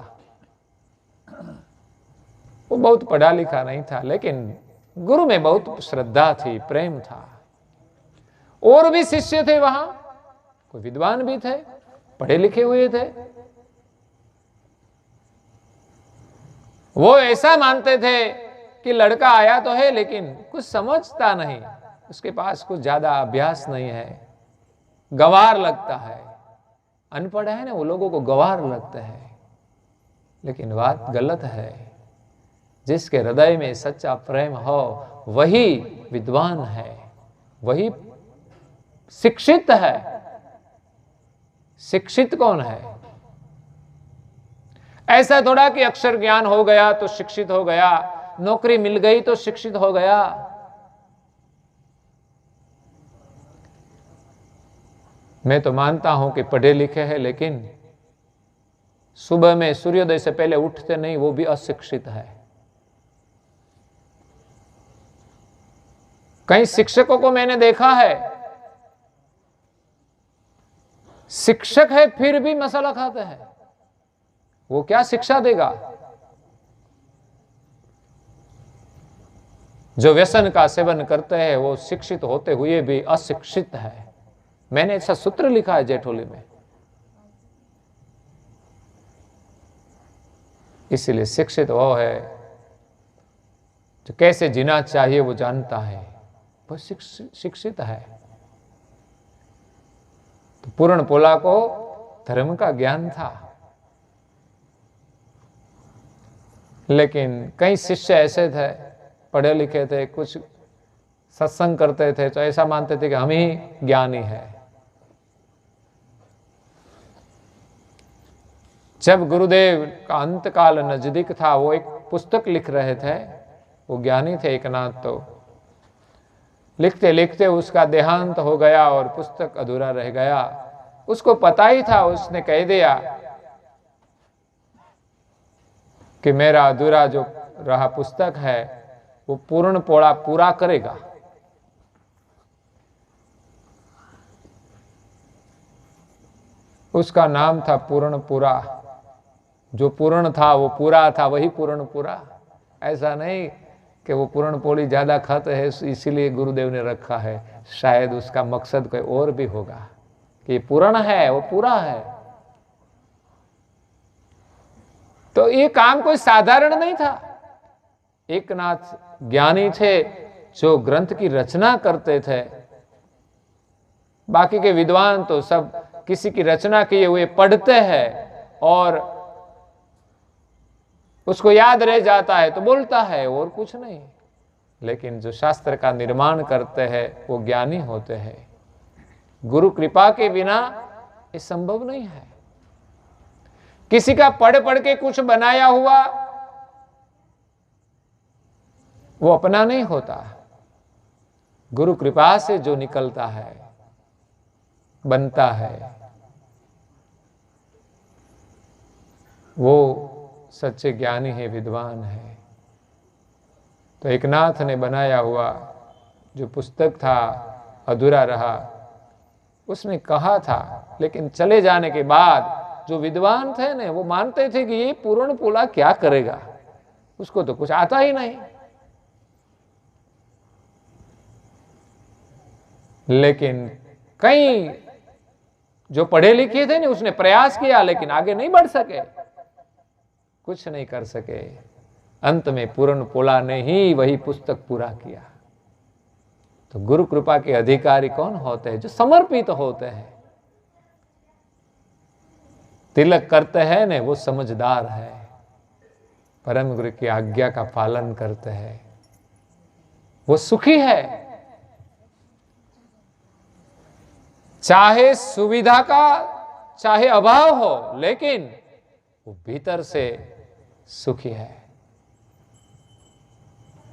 वो बहुत पढ़ा लिखा नहीं था, लेकिन गुरु में बहुत श्रद्धा थी, प्रेम था। और भी शिष्य थे वहां, कोई विद्वान भी थे, पढ़े लिखे हुए थे। वो ऐसा मानते थे कि लड़का आया तो है लेकिन कुछ समझता नहीं, उसके पास कुछ ज्यादा अभ्यास नहीं है, गंवार लगता है। अनपढ़ है ना, वो लोगों को गंवार लगता है। लेकिन बात गलत है। जिसके हृदय में सच्चा प्रेम हो वही विद्वान है, वही शिक्षित है। शिक्षित कौन है? ऐसा थोड़ा कि अक्षर ज्ञान हो गया तो शिक्षित हो गया, नौकरी मिल गई तो शिक्षित हो गया। मैं तो मानता हूं कि पढ़े लिखे हैं, लेकिन सुबह में सूर्योदय से पहले उठते नहीं, वो भी अशिक्षित है। कई शिक्षकों को मैंने देखा है, शिक्षक है फिर भी मसाला खाते हैं। वो क्या शिक्षा देगा? जो व्यसन का सेवन करते हैं वो शिक्षित होते हुए भी अशिक्षित है। मैंने ऐसा सूत्र लिखा है जेठोली में। इसीलिए शिक्षित वो है जो कैसे जीना चाहिए वो जानता है, वो शिक्षित है। तो पूर्णपोला को धर्म का ज्ञान था, लेकिन कई शिष्य ऐसे थे, पढ़े लिखे थे, कुछ सत्संग करते थे तो ऐसा मानते थे कि हम ही ज्ञानी है। जब गुरुदेव का अंतकाल नजदीक था, वो एक पुस्तक लिख रहे थे, वो ज्ञानी थे एकनाथ। तो लिखते लिखते उसका देहांत हो गया और पुस्तक अधूरा रह गया। उसको पता ही था, उसने कह दिया कि मेरा अधूरा जो रहा पुस्तक है वो पूर्णपोला पूरा करेगा। उसका नाम था पूर्णपुरा। जो पूर्ण था वो पूरा था, वही पूर्णपुरा। ऐसा नहीं कि वो पूर्णपोली ज्यादा खाते हैं इसीलिए गुरुदेव ने रखा है। शायद उसका मकसद कोई और भी होगा कि पूर्ण है, वो पूरा है। तो ये काम कोई साधारण नहीं था। एकनाथ ज्ञानी थे जो ग्रंथ की रचना करते थे। बाकी के विद्वान तो सब किसी की रचना किए हुए पढ़ते हैं और उसको याद रह जाता है तो बोलता है, और कुछ नहीं। लेकिन जो शास्त्र का निर्माण करते हैं वो ज्ञानी होते हैं। गुरु कृपा के बिना ये संभव नहीं है। किसी का पढ़ पढ़ के कुछ बनाया हुआ वो अपना नहीं होता। गुरु कृपा से जो निकलता है, बनता है, वो सच्चे ज्ञानी है, विद्वान है। तो एकनाथ ने बनाया हुआ जो पुस्तक था अधूरा रहा, उसने कहा था, लेकिन चले जाने के बाद जो विद्वान थे ने वो मानते थे कि ये पूर्णपोला क्या करेगा, उसको तो कुछ आता ही नहीं। लेकिन कई जो पढ़े लिखे थे ने उसने प्रयास किया लेकिन आगे नहीं बढ़ सके, कुछ नहीं कर सके। अंत में पूर्णपोला ने ही वही पुस्तक पूरा किया। तो गुरु कृपा के अधिकारी कौन होते हैं? जो समर्पित होते हैं, तिलक करते हैं ने, वो समझदार है, परम गुरु की आज्ञा का पालन करते हैं, वो सुखी है। चाहे सुविधा का चाहे अभाव हो, लेकिन वो भीतर से सुखी है,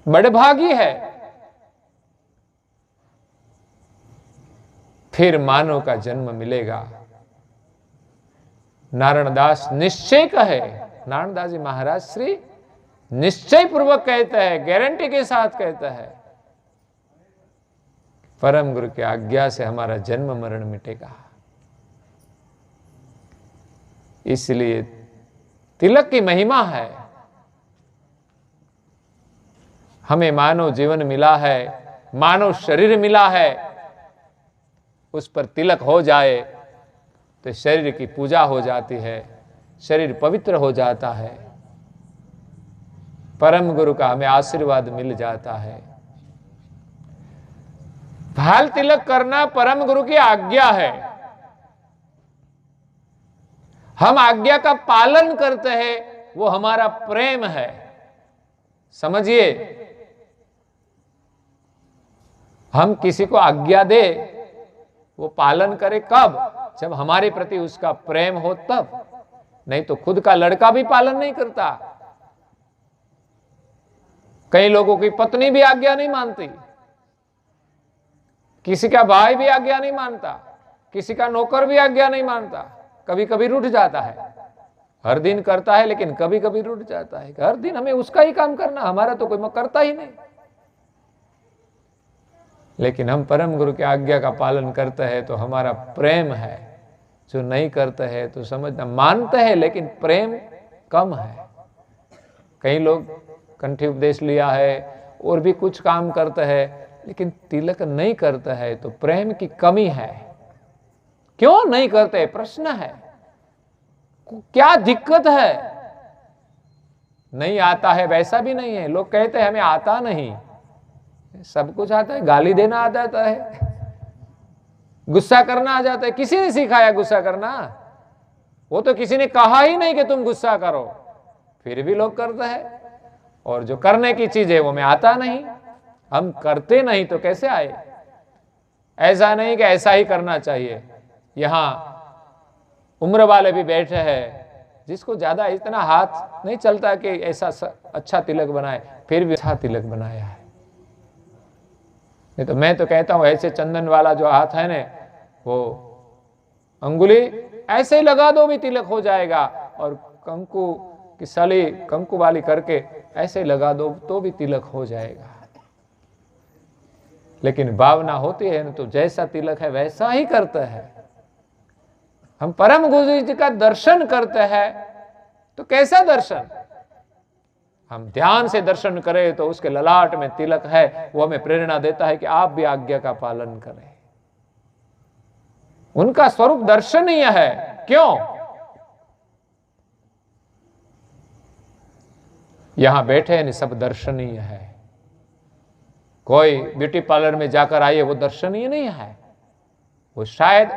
बड़भागी है। फिर मानव का जन्म मिलेगा। नारायण दास निश्चय कहे, नारायण दास जी महाराज श्री निश्चय पूर्वक कहते हैं, गारंटी के साथ कहता है, परम गुरु की आज्ञा से हमारा जन्म मरण मिटेगा। इसलिए तिलक की महिमा है। हमें मानव जीवन मिला है, मानव शरीर मिला है, उस पर तिलक हो जाए तो शरीर की पूजा हो जाती है, शरीर पवित्र हो जाता है, परम गुरु का हमें आशीर्वाद मिल जाता है। भाल तिलक करना परम गुरु की आज्ञा है। हम आज्ञा का पालन करते हैं, वो हमारा प्रेम है। समझिए, हम किसी को आज्ञा दे, वो पालन करे कब? जब हमारे प्रति उसका प्रेम हो तब। नहीं तो खुद का लड़का भी पालन नहीं करता। कई लोगों की पत्नी भी आज्ञा नहीं मानती, किसी का भाई भी आज्ञा नहीं मानता, किसी का नौकर भी आज्ञा नहीं मानता। कभी कभी रूठ जाता है, हर दिन करता है लेकिन कभी कभी रूठ जाता है। हर दिन हमें उसका ही काम करना, हमारा तो कोई करता ही नहीं। लेकिन हम परम गुरु की आज्ञा का पालन करते हैं तो हमारा प्रेम है। जो नहीं करते हैं तो समझना, मानते हैं लेकिन प्रेम कम है। कई लोग कंठी उपदेश लिया है और भी कुछ काम करते हैं, लेकिन तिलक नहीं करता है तो प्रेम की कमी है। क्यों नहीं करते? प्रश्न है, क्या दिक्कत है? नहीं आता है वैसा भी नहीं है। लोग कहते हैं हमें आता नहीं, सब कुछ आता है। गाली देना आ जाता है, गुस्सा करना आ जाता है। किसी ने सिखाया गुस्सा करना? वो तो किसी ने कहा ही नहीं कि तुम गुस्सा करो, फिर भी लोग करते हैं। और जो करने की चीज है वो हमें आता नहीं, हम करते नहीं तो कैसे आए? ऐसा नहीं कि ऐसा ही करना चाहिए। यहां उम्र वाले भी बैठे हैं, जिसको ज्यादा इतना हाथ नहीं चलता कि ऐसा अच्छा तिलक बनाए, फिर भी अच्छा तिलक बनाया है। नहीं तो मैं तो कहता हूं ऐसे चंदन वाला जो हाथ है ना, वो अंगुली ऐसे ही लगा दो भी तिलक हो जाएगा, और कंकु की सली कंकु वाली करके ऐसे लगा दो तो भी तिलक हो जाएगा। लेकिन भावना होती है ना, तो जैसा तिलक है वैसा ही करता है। हम परम गुरु जी का दर्शन करते हैं तो कैसा दर्शन? हम ध्यान से दर्शन करें तो उसके ललाट में तिलक है, वो हमें प्रेरणा देता है कि आप भी आज्ञा का पालन करें। उनका स्वरूप दर्शनीय है। क्यों? यहां बैठे हैं सब दर्शनीय है। कोई ब्यूटी पार्लर में जाकर आइए, वो दर्शनीय नहीं है। वो शायद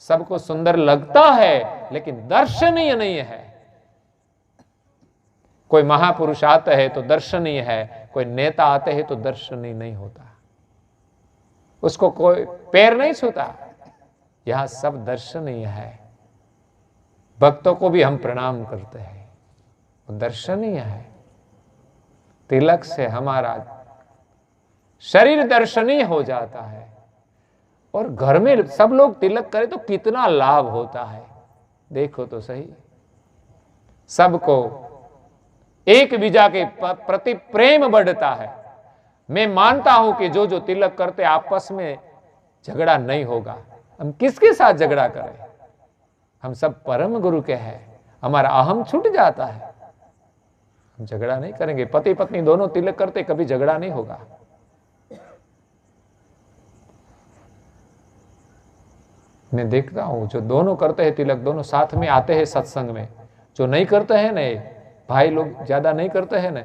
सबको सुंदर लगता है लेकिन दर्शनीय नहीं है। कोई महापुरुष आते हैं तो दर्शनीय है, कोई नेता आते हैं तो दर्शनीय नहीं होता। उसको कोई पैर नहीं छूता। यहां सब दर्शनीय है। भक्तों को भी हम प्रणाम करते हैं, वो दर्शनीय है। तिलक से हमारा शरीर दर्शनीय हो जाता है। और घर में सब लोग तिलक करें तो कितना लाभ होता है, देखो तो सही। सबको एक बीजा के प्रति प्रेम बढ़ता है। मैं मानता हूं कि जो जो तिलक करते आपस में झगड़ा नहीं होगा। हम किसके साथ झगड़ा करें? हम सब परम गुरु के हैं, हमारा अहम छूट जाता है। हम झगड़ा नहीं करेंगे। पति पत्नी दोनों तिलक करते, कभी झगड़ा नहीं होगा। मैं देखता हूं जो दोनों करते हैं तिलक, दोनों साथ में आते हैं सत्संग में। जो नहीं करते हैं ना, भाई लोग ज्यादा नहीं करते हैं ना,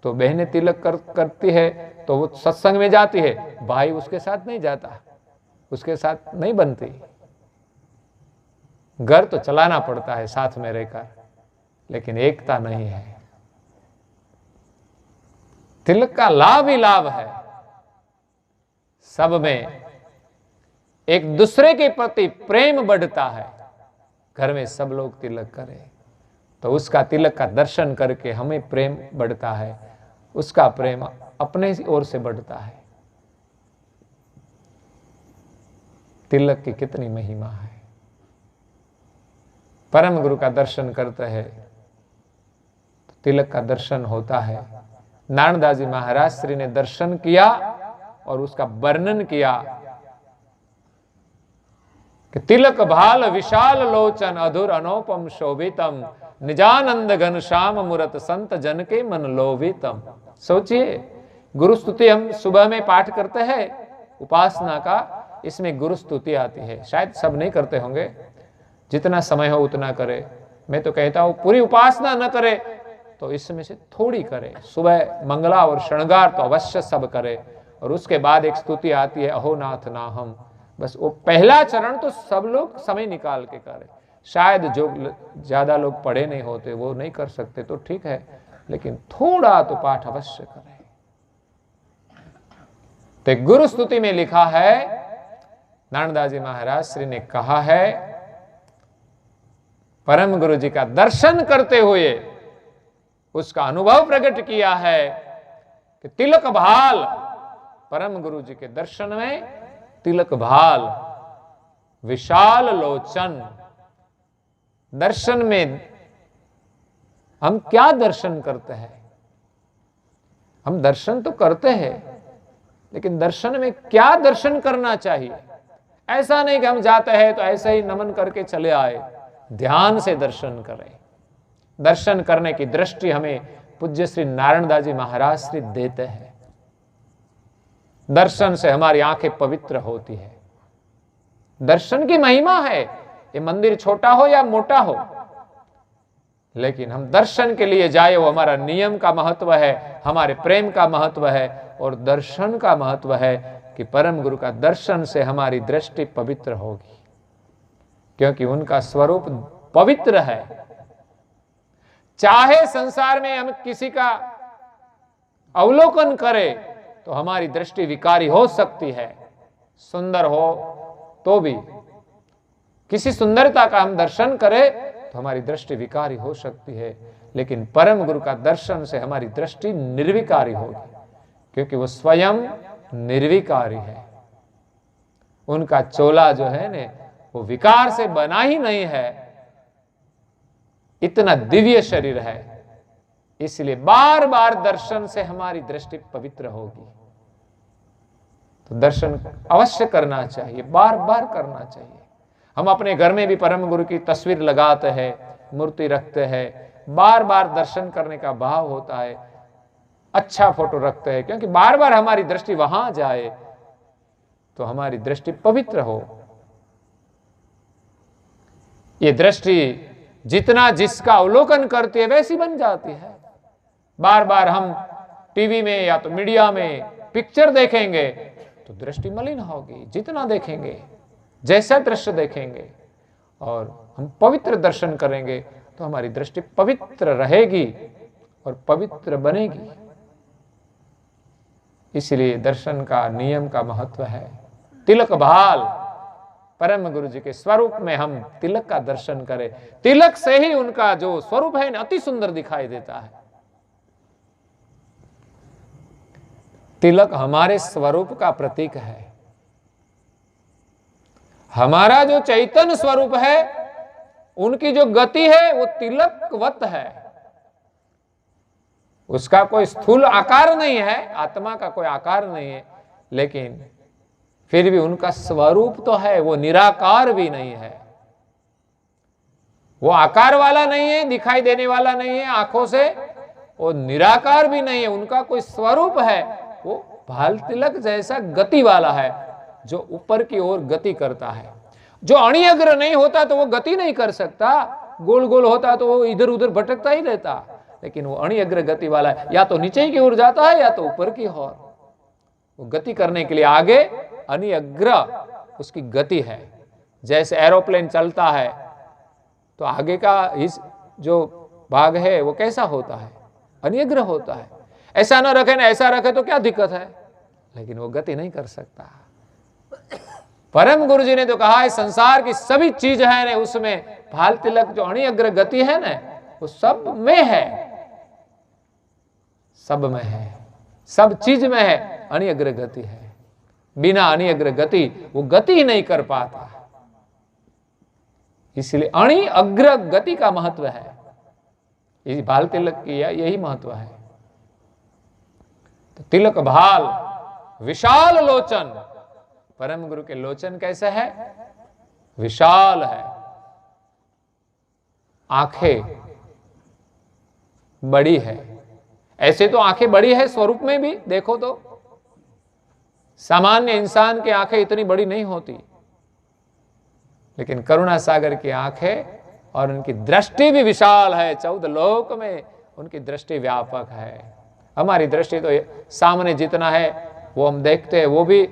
तो बहनें तिलक करती है तो वो सत्संग में जाती है, भाई उसके साथ नहीं जाता, उसके साथ नहीं बनती। घर तो चलाना पड़ता है साथ में रहकर, लेकिन एकता नहीं है। तिलक का लाभ ही लाभ है। सब में एक दूसरे के प्रति प्रेम बढ़ता है। घर में सब लोग तिलक करें तो उसका तिलक का दर्शन करके हमें प्रेम बढ़ता है, उसका प्रेम अपने ओर से बढ़ता है। तिलक की कितनी महिमा है। परम गुरु का दर्शन करते हैं तो तिलक का दर्शन होता है। नारायणदास जी महाराज श्री ने दर्शन किया और उसका वर्णन किया कि तिलक भाल विशाल लोचन अधुर अनोपम शोभितम निजानंद घन श्याम मूरत संत जन के मन लोभितम। सोचिए, गुरु स्तुति हम सुबह में पाठ करते हैं उपासना का, इसमें गुरु स्तुति आती है। शायद सब नहीं करते होंगे, जितना समय हो उतना करे। मैं तो कहता हूं पूरी उपासना न करे तो इसमें से थोड़ी करे। सुबह मंगला और श्रृंगार तो अवश्य सब करे, और उसके बाद एक स्तुति आती है अहोनाथ नाहम। बस वो पहला चरण तो सब लोग समय निकाल के करें। शायद जो ज्यादा लोग पढ़े नहीं होते वो नहीं कर सकते तो ठीक है, लेकिन थोड़ा तो पाठ अवश्य करें। तो गुरु स्तुति में लिखा है, नारायणदास जी महाराज श्री ने कहा है, परम गुरु जी का दर्शन करते हुए उसका अनुभव प्रकट किया है कि तिलक भाल, परम गुरु जी के दर्शन में तिलक भाल विशाल लोचन। दर्शन में हम क्या दर्शन करते हैं? हम दर्शन तो करते हैं, लेकिन दर्शन में क्या दर्शन करना चाहिए? ऐसा नहीं कि हम जाते हैं तो ऐसे ही नमन करके चले आए। ध्यान से दर्शन करें। दर्शन करने की दृष्टि हमें पूज्य श्री नारायणदास जी महाराज श्री देते हैं। दर्शन से हमारी आंखें पवित्र होती है। दर्शन की महिमा है। ये मंदिर छोटा हो या मोटा हो, लेकिन हम दर्शन के लिए जाए, वो हमारा नियम का महत्व है, हमारे प्रेम का महत्व है, और दर्शन का महत्व है कि परम गुरु का दर्शन से हमारी दृष्टि पवित्र होगी, क्योंकि उनका स्वरूप पवित्र है। चाहे संसार में हम किसी का अवलोकन करें तो हमारी दृष्टि विकारी हो सकती है, सुंदर हो तो भी। किसी सुंदरता का हम दर्शन करें तो हमारी दृष्टि विकारी हो सकती है, लेकिन परम गुरु का दर्शन से हमारी दृष्टि निर्विकारी होगी, क्योंकि वो स्वयं निर्विकारी है। उनका चोला जो है ने वो विकार से बना ही नहीं है, इतना दिव्य शरीर है। इसलिए बार बार दर्शन से हमारी दृष्टि पवित्र होगी। तो दर्शन अवश्य करना चाहिए, बार बार करना चाहिए। हम अपने घर में भी परम गुरु की तस्वीर लगाते हैं, मूर्ति रखते हैं, बार बार दर्शन करने का भाव होता है। अच्छा फोटो रखते हैं, क्योंकि बार बार हमारी दृष्टि वहां जाए तो हमारी दृष्टि पवित्र हो। ये दृष्टि जितना जिसका अवलोकन करती है वैसी बन जाती है। बार बार हम टीवी में या तो मीडिया में पिक्चर देखेंगे तो दृष्टि मलिन होगी। जितना देखेंगे, जैसा दृश्य देखेंगे, और हम पवित्र दर्शन करेंगे तो हमारी दृष्टि पवित्र रहेगी और पवित्र बनेगी। इसलिए दर्शन का नियम का महत्व है। तिलक भाल, परम गुरु जी के स्वरूप में हम तिलक का दर्शन करें। तिलक से ही उनका जो स्वरूप है ना अति सुंदर दिखाई देता है। तिलक हमारे स्वरूप का प्रतीक है। हमारा जो चैतन्य स्वरूप है, उनकी जो गति है वो तिलकवत है। उसका कोई स्थूल आकार नहीं है, आत्मा का कोई आकार नहीं है, लेकिन फिर भी उनका स्वरूप तो है। वो निराकार भी नहीं है, वो आकार वाला नहीं है, दिखाई देने वाला नहीं है आंखों से, वो निराकार भी नहीं है। उनका कोई स्वरूप है, वो भाल तिलक जैसा गति वाला है, जो ऊपर की ओर गति करता है। जो अणिअग्र नहीं होता तो वो गति नहीं कर सकता, गोल गोल होता तो वो इधर उधर भटकता ही रहता, लेकिन वो अणिअग्र गति वाला है। या तो नीचे की ओर जाता है या तो ऊपर की ओर। वो गति करने के लिए आगे अणिअग्र उसकी गति है। जैसे एरोप्लेन चलता है तो आगे का इस जो भाग है वो कैसा होता है? अणिअग्र होता है। ऐसा ना रखे ना ऐसा रखे तो क्या दिक्कत है, लेकिन वो गति नहीं कर सकता। परम गुरु जी ने तो कहा है संसार की सभी चीज है ना, उसमें भाल तिलक जो अणिअग्र गति है ना, वो सब में है, सब में है, सब चीज में है, अणिअग्र गति है। बिना अणि अग्र गति, वो गति ही नहीं कर पाता। इसलिए अणि अग्र गति का महत्व है। इस भाल तिलक की यही महत्व है। तो तिलक भाल विशाल लोचन, परम गुरु के लोचन कैसे है? विशाल है। आंखें बड़ी है। ऐसे तो आंखें बड़ी है स्वरूप में भी, देखो तो सामान्य इंसान की आंखें इतनी बड़ी नहीं होती, लेकिन करुणा सागर की आंखें और उनकी दृष्टि भी विशाल है। 14 लोक में उनकी दृष्टि व्यापक है। हमारी दृष्टि तो सामने जितना है वो हम देखते हैं, वो भी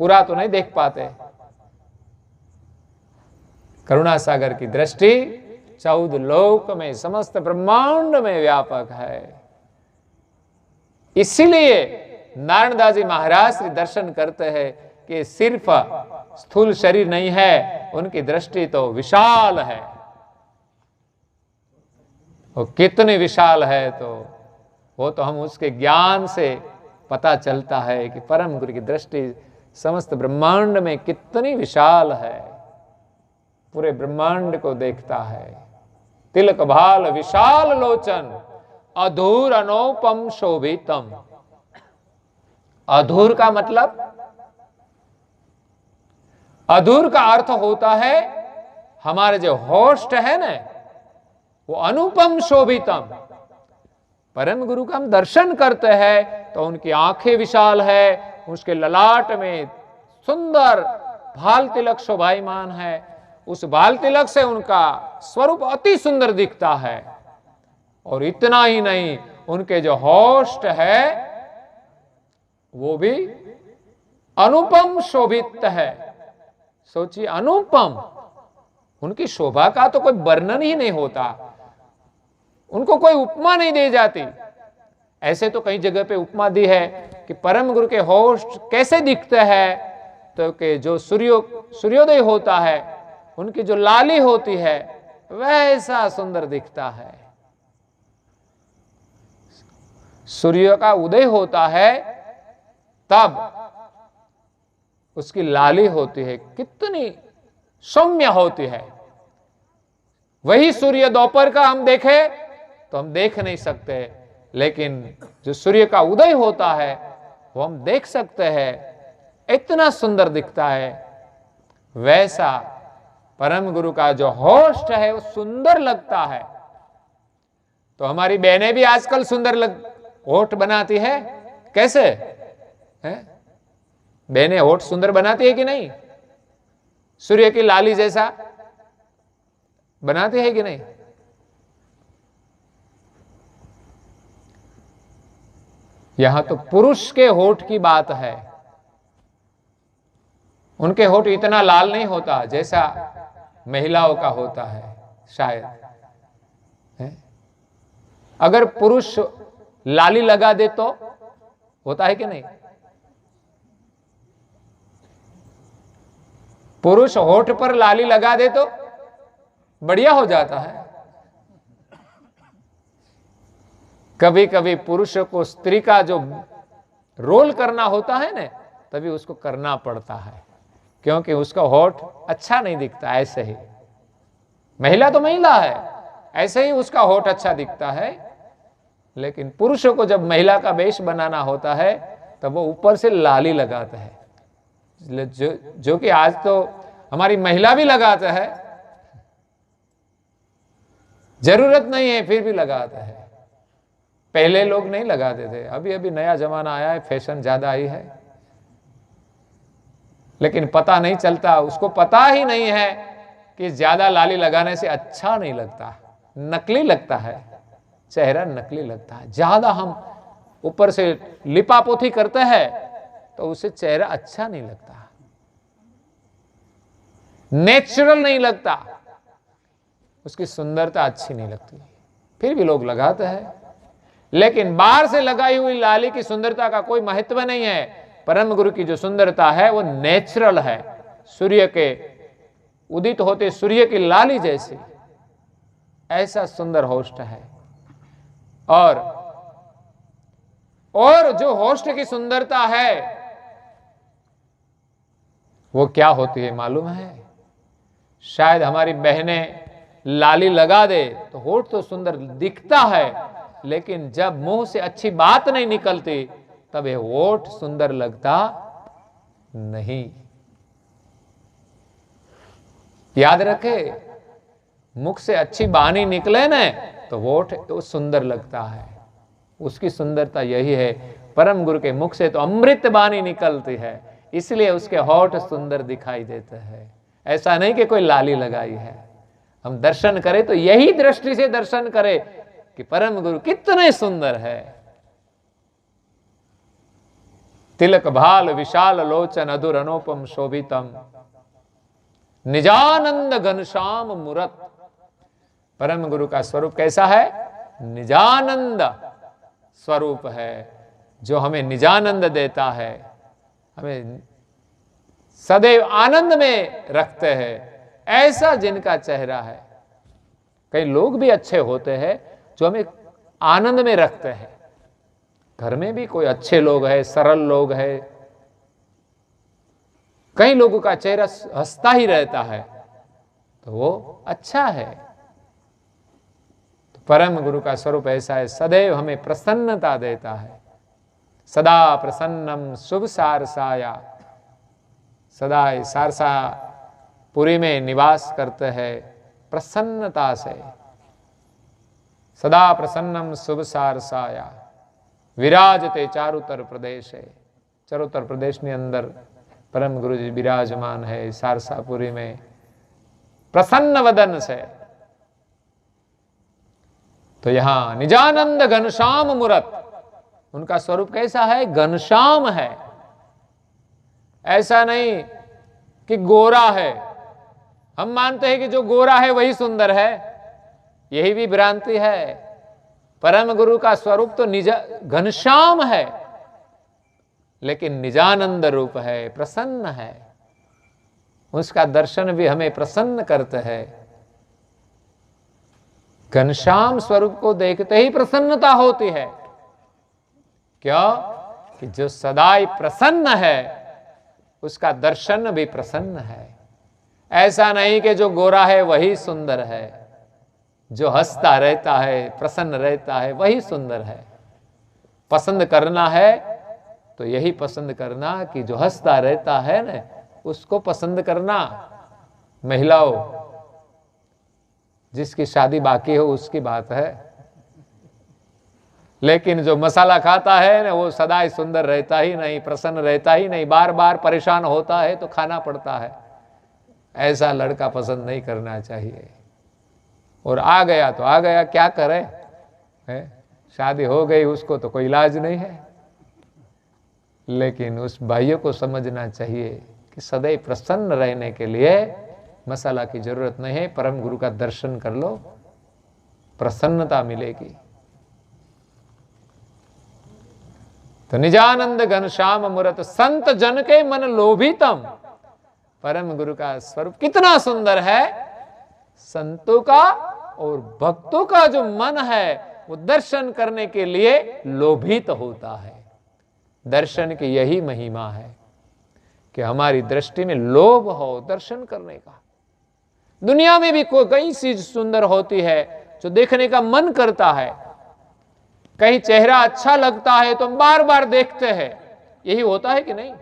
पूरा तो नहीं देख पाते। करुणा सागर की दृष्टि 14 लोक में, समस्त ब्रह्मांड में व्यापक है। इसीलिए नारायणदास जी महाराज श्री दर्शन करते हैं कि सिर्फ स्थूल शरीर नहीं है, उनकी दृष्टि तो विशाल है। वो कितनी विशाल है तो वो तो हम उसके ज्ञान से पता चलता है कि परम गुरु की दृष्टि समस्त ब्रह्मांड में कितनी विशाल है, पूरे ब्रह्मांड को देखता है। तिलक भाल विशाल लोचन, अधूर अनुपम शोभितम। अधूर का मतलब, अधूर का अर्थ होता है हमारे जो होस्ट है ना, वो अनुपम शोभितम। परम गुरु का हम दर्शन करते हैं तो उनकी आंखें विशाल है, उसके ललाट में सुंदर भाल तिलक शोभायमान है। उस भाल तिलक से उनका स्वरूप अति सुंदर दिखता है। और इतना ही नहीं, उनके जो होस्ट है वो भी अनुपम शोभित है। सोचिए, अनुपम, उनकी शोभा का तो कोई वर्णन ही नहीं होता, उनको कोई उपमा नहीं दी जाती। ऐसे तो कई जगह पे उपमा दी है कि परम गुरु के होस्ट कैसे दिखते हैं, तो कि जो सूर्योदय होता है, उनकी जो लाली होती है वैसा सुंदर दिखता है। सूर्य का उदय होता है तब उसकी लाली होती है, कितनी सौम्य होती है। वही सूर्य दोपहर का हम देखें तो हम देख नहीं सकते, लेकिन जो सूर्य का उदय होता है वो हम देख सकते हैं, इतना सुंदर दिखता है। वैसा परम गुरु का जो होस्ट है वो सुंदर लगता है। तो हमारी बहनें भी आजकल सुंदर होठ बनाती है। कैसे है? बहनें होठ सुंदर बनाती है कि नहीं? सूर्य की लाली जैसा बनाती है कि नहीं? यहां तो पुरुष के होठ की बात है। उनके होठ इतना लाल नहीं होता जैसा महिलाओं का होता है शायद है? अगर पुरुष लाली लगा दे तो होता है कि नहीं? पुरुष होठ पर लाली लगा दे तो बढ़िया हो जाता है। कभी कभी पुरुष को स्त्री का जो रोल करना होता है ना, तभी उसको करना पड़ता है, क्योंकि उसका होठ अच्छा नहीं दिखता। ऐसे ही महिला तो महिला है, ऐसे ही उसका होठ अच्छा दिखता है, लेकिन पुरुषों को जब महिला का वेश बनाना होता है तब वो ऊपर से लाली लगाता है, जो कि आज तो हमारी महिला भी लगाता है। जरूरत नहीं है फिर भी लगाता है। पहले लोग नहीं लगाते थे, अभी अभी नया जमाना आया है, फैशन ज्यादा आई है, लेकिन पता नहीं चलता, उसको पता ही नहीं है कि ज्यादा लाली लगाने से अच्छा नहीं लगता, नकली लगता है, चेहरा नकली लगता है। ज्यादा हम ऊपर से लिपापोती करते हैं तो उससे चेहरा अच्छा नहीं लगता, नेचुरल नहीं लगता, उसकी सुंदरता अच्छी नहीं लगती, फिर भी लोग लगाते हैं। लेकिन बाहर से लगाई हुई लाली की सुंदरता का कोई महत्व नहीं है। परम गुरु की जो सुंदरता है वो नेचुरल है, सूर्य के उदित होते सूर्य की लाली जैसी, ऐसा सुंदर होस्ट है। और जो होस्ट की सुंदरता है वो क्या होती है मालूम है? शायद हमारी बहनें लाली लगा दे तो होठ तो सुंदर दिखता है, लेकिन जब मुंह से अच्छी बात नहीं निकलती तब ये होठ सुंदर लगता नहीं। याद रखे, मुख से अच्छी वाणी निकले ना तो होठ तो सुंदर लगता है। उसकी सुंदरता यही है, परम गुरु के मुख से तो अमृत वाणी निकलती है, इसलिए उसके होठ सुंदर दिखाई देते हैं। ऐसा नहीं कि कोई लाली लगाई है। हम दर्शन करें तो यही दृष्टि से दर्शन करें कि परम गुरु कितने सुंदर है। तिलक भाल विशाल लोचन अधुर अनुपम शोभितम निजानंद घनश्याम मूरत। परम गुरु का स्वरूप कैसा है? निजानंद स्वरूप है, जो हमें निजानंद देता है, हमें सदैव आनंद में रखते हैं। ऐसा जिनका चेहरा है। कई लोग भी अच्छे होते हैं जो हमें आनंद में रखते हैं। घर में भी कोई अच्छे लोग हैं, सरल लोग हैं। कई लोगों का चेहरा हंसता ही रहता है तो वो अच्छा है। तो परम गुरु का स्वरूप ऐसा है, सदैव हमें प्रसन्नता देता है। सदा प्रसन्नम शुभ सारसाया, सदा सारसा पुरी में निवास करते हैं प्रसन्नता से। सदा प्रसन्नम शुभ सारसाया विराजते चारुतर प्रदेश है। चारुतर प्रदेश ની અંદર परम गुरु जी विराजमान है सारसापुरी में, प्रसन्न वदन से। तो यहां निजानंद घनश्याम मूरत, उनका स्वरूप कैसा है? घनश्याम है। ऐसा नहीं कि गोरा है। हम मानते हैं कि जो गोरा है वही सुंदर है, यही भी भ्रांति है। परम गुरु का स्वरूप तो घनश्याम है, लेकिन निजानंद रूप है, प्रसन्न है। उसका दर्शन भी हमें प्रसन्न करते हैं। घनश्याम स्वरूप को देखते ही प्रसन्नता होती है। क्यों? कि जो सदाई प्रसन्न है उसका दर्शन भी प्रसन्न है। ऐसा नहीं कि जो गोरा है वही सुंदर है, जो हंसता रहता है, प्रसन्न रहता है वही सुंदर है। पसंद करना है तो यही पसंद करना कि जो हंसता रहता है ना उसको पसंद करना। महिलाओं, जिसकी शादी बाकी हो उसकी बात है, लेकिन जो मसाला खाता है ना वो सदा ही सुंदर रहता ही नहीं, प्रसन्न रहता ही नहीं, बार बार परेशान होता है तो खाना पड़ता है। ऐसा लड़का पसंद नहीं करना चाहिए। और आ गया तो आ गया, क्या करे है? शादी हो गई उसको तो कोई इलाज नहीं है। लेकिन उस भाइयों को समझना चाहिए कि सदैव प्रसन्न रहने के लिए मसाला की जरूरत नहीं है। परम गुरु का दर्शन कर लो, प्रसन्नता मिलेगी। तो निजानंद घनश्याम मूरत संत जन के मन लोभितम। परम गुरु का स्वरूप कितना सुंदर है। संतों का और भक्तों का जो मन है वो दर्शन करने के लिए लोभित होता है। दर्शन की यही महिमा है कि हमारी दृष्टि में लोभ हो दर्शन करने का। दुनिया में भी कोई कई चीज सुंदर होती है जो देखने का मन करता है। कहीं चेहरा अच्छा लगता है तो हम बार बार देखते हैं। यही होता है कि नहीं?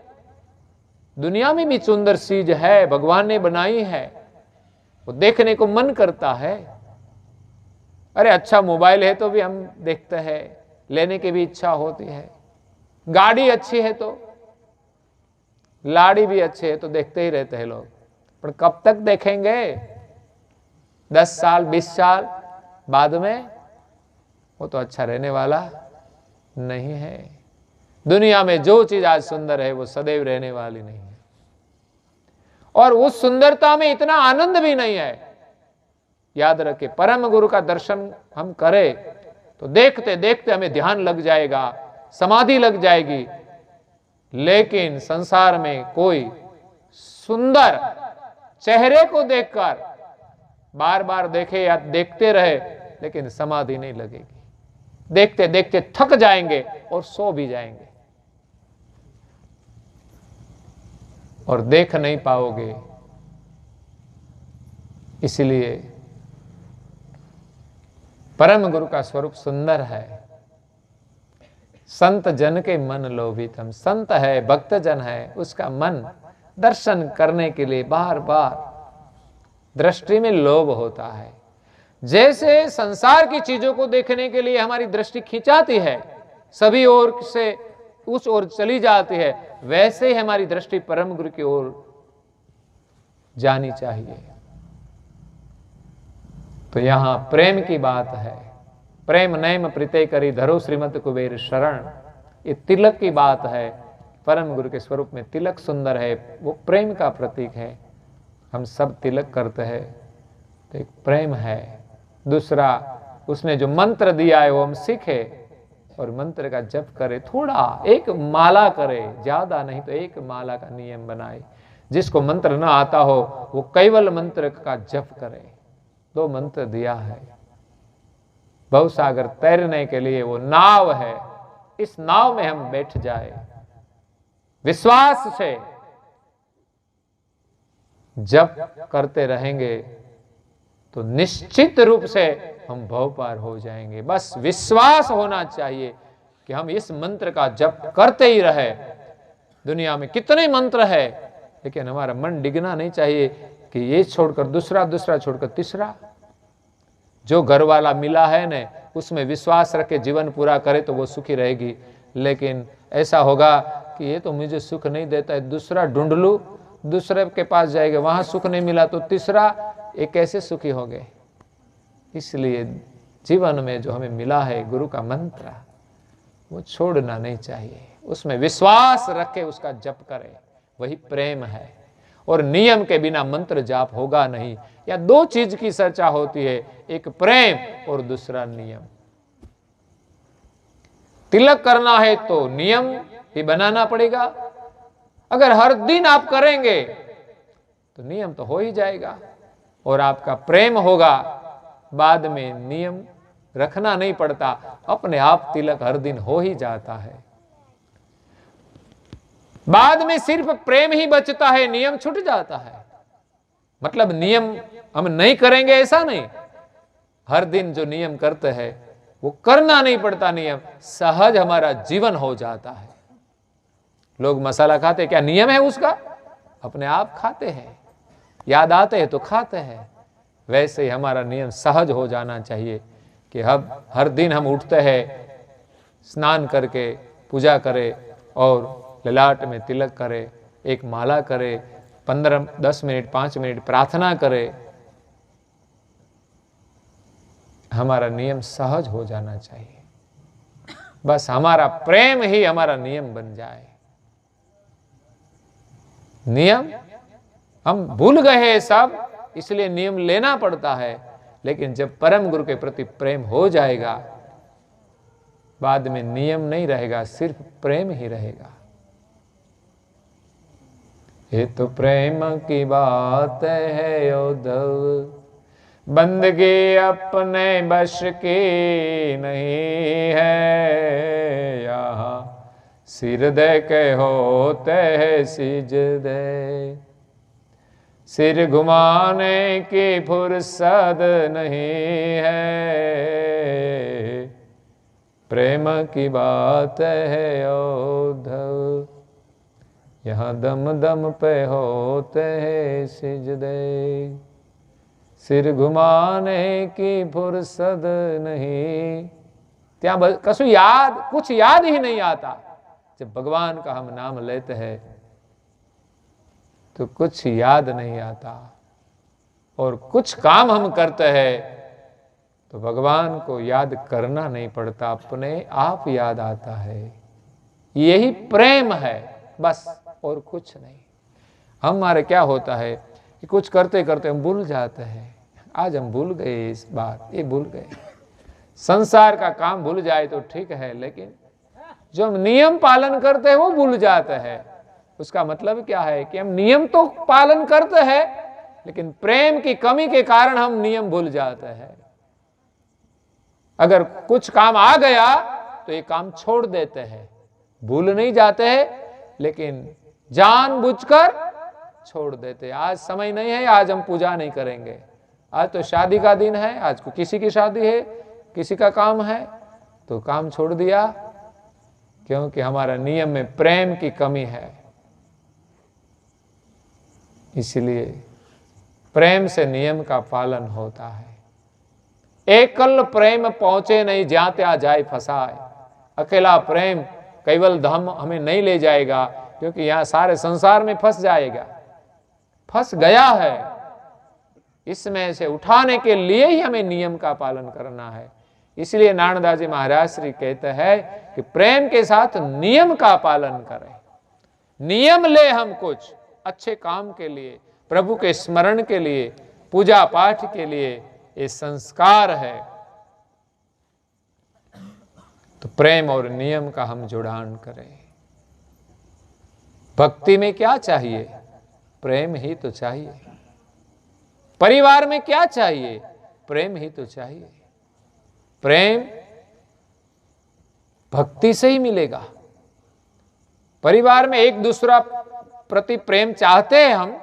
दुनिया में भी सुंदर चीज है, भगवान ने बनाई है, वो देखने को मन करता है। अरे अच्छा मोबाइल है तो भी हम देखते हैं, लेने की भी इच्छा होती है। गाड़ी अच्छी है तो, लाड़ी भी अच्छी है तो देखते ही रहते हैं लोग। पर कब तक देखेंगे? 10 साल 20 साल बाद में वो तो अच्छा रहने वाला नहीं है। दुनिया में जो चीज आज सुंदर है वो सदैव रहने वाली नहीं है, और उस सुंदरता में इतना आनंद भी नहीं है। याद रखे, परम गुरु का दर्शन हम करें तो देखते देखते हमें ध्यान लग जाएगा, समाधि लग जाएगी। लेकिन संसार में कोई सुंदर चेहरे को देखकर बार बार देखे या देखते रहे लेकिन समाधि नहीं लगेगी। देखते देखते थक जाएंगे और सो भी जाएंगे। और देख नहीं पाओगे। इसलिए परम गुरु का स्वरूप सुंदर है। संत जन के मन लोभितम, संत है, भक्त जन है, उसका मन दर्शन करने के लिए बार बार दृष्टि में लोभ होता है। जैसे संसार की चीजों को देखने के लिए हमारी दृष्टि खिंचाती है, सभी ओर से उस ओर चली जाती है, वैसे ही हमारी दृष्टि परम गुरु की ओर जानी चाहिए। तो यहां प्रेम की बात है। प्रेम नैम प्रीते करी धरो श्रीमत कुबेर शरण, ये तिलक की बात है। परम गुरु के स्वरूप में तिलक सुंदर है, वो प्रेम का प्रतीक है। हम सब तिलक करते हैं तो एक प्रेम है। दूसरा, उसने जो मंत्र दिया है वो हम सीखे और मंत्र का जप करे। थोड़ा एक माला करे, ज्यादा नहीं तो एक माला का नियम बनाए। जिसको मंत्र ना आता हो वो केवल मंत्र का जप करे। 2 मंत्र दिया है। भवसागर तैरने के लिए वो नाव है, इस नाव में हम बैठ जाए, विश्वास से जप करते रहेंगे तो निश्चित रूप से हम भव पार हो जाएंगे। बस विश्वास होना चाहिए कि हम इस मंत्र का जप करते ही रहे। दुनिया में कितने मंत्र है, लेकिन हमारा मन डिगना नहीं चाहिए कि ये छोड़कर दूसरा, दूसरा छोड़कर तीसरा। जो घर वाला मिला है न, उसमें विश्वास रख के जीवन पूरा करे तो वो सुखी रहेगी। लेकिन ऐसा होगा कि ये तो मुझे सुख नहीं देता है, दूसरा ढूंढ लूं, दूसरे के पास जाएगा, वहां सुख नहीं मिला तो तीसरा, ये कैसे सुखी हो गए। इसलिए जीवन में जो हमें मिला है गुरु का मंत्र, वो छोड़ना नहीं चाहिए। उसमें विश्वास रखे, उसका जप करे, वही प्रेम है। और नियम के बिना मंत्र जाप होगा नहीं। या 2 चीज की चर्चा होती है, एक प्रेम और दूसरा नियम। तिलक करना है तो नियम ही बनाना पड़ेगा। अगर हर दिन आप करेंगे तो नियम तो हो ही जाएगा और आपका प्रेम होगा, बाद में नियम रखना नहीं पड़ता, अपने आप तिलक हर दिन हो ही जाता है। बाद में सिर्फ प्रेम ही बचता है, नियम छूट जाता है। मतलब नियम हम नहीं करेंगे ऐसा नहीं, हर दिन जो नियम करते हैं वो करना नहीं पड़ता, नियम सहज हमारा जीवन हो जाता है। लोग मसाला खाते, क्या नियम है उसका? अपने आप खाते हैं, याद आते हैं तो खाते हैं। वैसे ही हमारा नियम सहज हो जाना चाहिए कि हर दिन हम उठते हैं, स्नान करके पूजा करें और ललाट में तिलक करे, एक माला करे, 15-10 मिनट 5 मिनट प्रार्थना करे। हमारा नियम सहज हो जाना चाहिए। बस हमारा प्रेम ही हमारा नियम बन जाए। नियम हम भूल गए हैं सब, इसलिए नियम लेना पड़ता है। लेकिन जब परम गुरु के प्रति प्रेम हो जाएगा, बाद में नियम नहीं रहेगा, सिर्फ प्रेम ही रहेगा। ये तो प्रेम की बात है उद्धव, बंदगी अपने बश की नहीं है। यहाँ सिर दे के होते हैं सिजदे, सिर घुमाने की फुर्सत नहीं है। प्रेम की बात है उद्धव, यहाँ दम दम पे होते हैं सिजदे, सिर घुमाने की फुर्सत नहीं। त्या कुछ याद ही नहीं आता। जब भगवान का हम नाम लेते हैं तो कुछ याद नहीं आता, और कुछ काम हम करते हैं तो भगवान को याद करना नहीं पड़ता, अपने आप याद आता है। यही प्रेम है, बस और कुछ नहीं। हमारे क्या होता है कि कुछ करते करते हम भूल जाते हैं। आज हम भूल गए, इस बार ये भूल गए। संसार का काम भूल जाए तो ठीक है, लेकिन जो हम नियम पालन करते हैं वो भूल जाते हैं। उसका मतलब क्या है कि हम नियम तो पालन करते हैं, लेकिन प्रेम की कमी के कारण हम नियम भूल जाते हैं। अगर कुछ काम आ गया तो ये काम छोड़ देते हैं, भूल नहीं जाते हैं, लेकिन जानबूझकर छोड़ देते। आज समय नहीं है, आज हम पूजा नहीं करेंगे, आज तो शादी का दिन है, आज को किसी की शादी है, किसी का काम है, तो काम छोड़ दिया, क्योंकि हमारा नियम में प्रेम की कमी है। इसलिए प्रेम से नियम का पालन होता है। एकल प्रेम पहुंचे नहीं जाते आ जाए फसाए। अकेला प्रेम केवल धाम हमें नहीं ले जाएगा, क्योंकि यहां सारे संसार में फंस जाएगा, फंस गया है। इसमें से उठाने के लिए ही हमें नियम का पालन करना है। इसलिए नानदास जी महाराज श्री कहते हैं कि प्रेम के साथ नियम का पालन करें। नियम ले हम कुछ अच्छे काम के लिए, प्रभु के स्मरण के लिए, पूजा पाठ के लिए, ये संस्कार है। तो प्रेम और नियम का हम जुड़ान करें। भक्ति में क्या चाहिए? प्रेम ही तो चाहिए। परिवार में क्या चाहिए? प्रेम ही तो चाहिए। प्रेम भक्ति से ही मिलेगा। परिवार में एक दूसरा प्रति प्रेम चाहते हैं हम,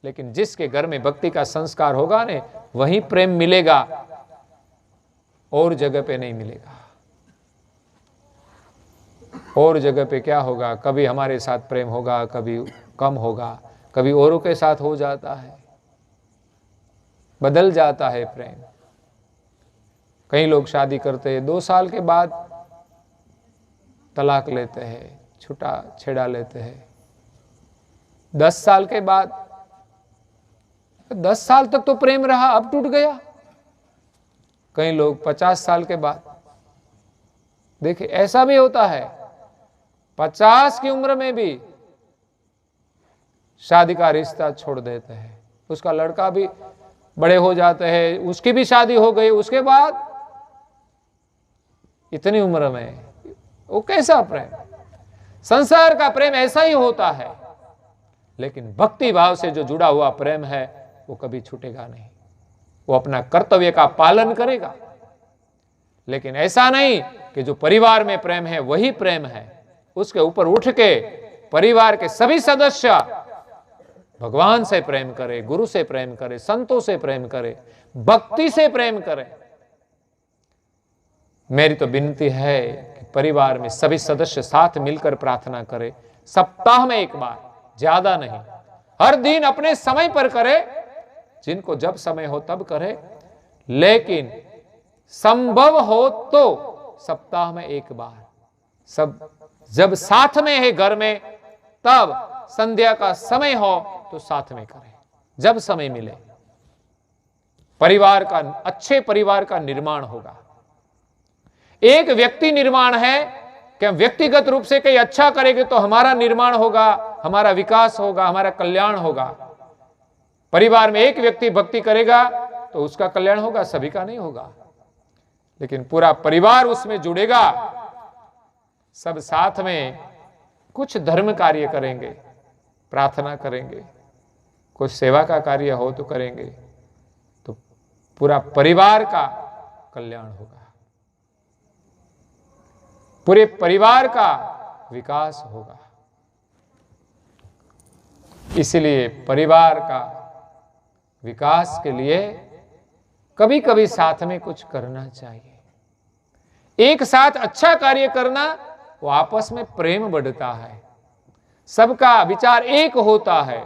लेकिन जिसके घर में भक्ति का संस्कार होगा ने, वही प्रेम मिलेगा, और जगह पे नहीं मिलेगा। और जगह पे क्या होगा, कभी हमारे साथ प्रेम होगा, कभी कम होगा, कभी औरों के साथ हो जाता है, बदल जाता है प्रेम। कई लोग शादी करते हैं, 2 साल के बाद तलाक लेते हैं, छुटा छेड़ा लेते हैं। 10 साल के बाद, 10 साल तक तो प्रेम रहा, अब टूट गया। कई लोग 50 साल के बाद, देखिए ऐसा भी होता है, 50 की उम्र में भी शादी का रिश्ता छोड़ देते हैं। उसका लड़का भी बड़े हो जाते हैं, उसकी भी शादी हो गई, उसके बाद इतनी उम्र में वो कैसा प्रेम? संसार का प्रेम ऐसा ही होता है, लेकिन भक्ति भाव से जो जुड़ा हुआ प्रेम है वो कभी छूटेगा नहीं। वो अपना कर्तव्य का पालन करेगा। लेकिन ऐसा नहीं कि जो परिवार में प्रेम है वही प्रेम है। उसके ऊपर उठ के परिवार के सभी सदस्य भगवान से प्रेम करे, गुरु से प्रेम करे, संतों से प्रेम करे, भक्ति से प्रेम करे। मेरी तो विनती है कि परिवार में सभी सदस्य साथ मिलकर प्रार्थना करें। सप्ताह में एक बार, ज्यादा नहीं, हर दिन अपने समय पर करे, जिनको जब समय हो तब करे, लेकिन संभव हो तो सप्ताह में एक बार, सब जब साथ में है घर में, तब संध्या का समय हो तो साथ में करें, जब समय मिले। परिवार का, अच्छे परिवार का निर्माण होगा। एक व्यक्ति निर्माण है कि हम व्यक्तिगत रूप से कहीं अच्छा करेंगे तो हमारा निर्माण होगा, हमारा विकास होगा, हमारा कल्याण होगा। परिवार में एक व्यक्ति भक्ति करेगा तो उसका कल्याण होगा, सभी का नहीं होगा। लेकिन पूरा परिवार उसमें जुड़ेगा, सब साथ में कुछ धर्म कार्य करेंगे, प्रार्थना करेंगे, कुछ सेवा का कार्य हो तो करेंगे, तो पूरा परिवार का कल्याण होगा, पूरे परिवार का विकास होगा। इसलिए परिवार का विकास के लिए कभी कभी साथ में कुछ करना चाहिए। एक साथ अच्छा कार्य करना, वो आपस में प्रेम बढ़ता है, सबका विचार एक होता है,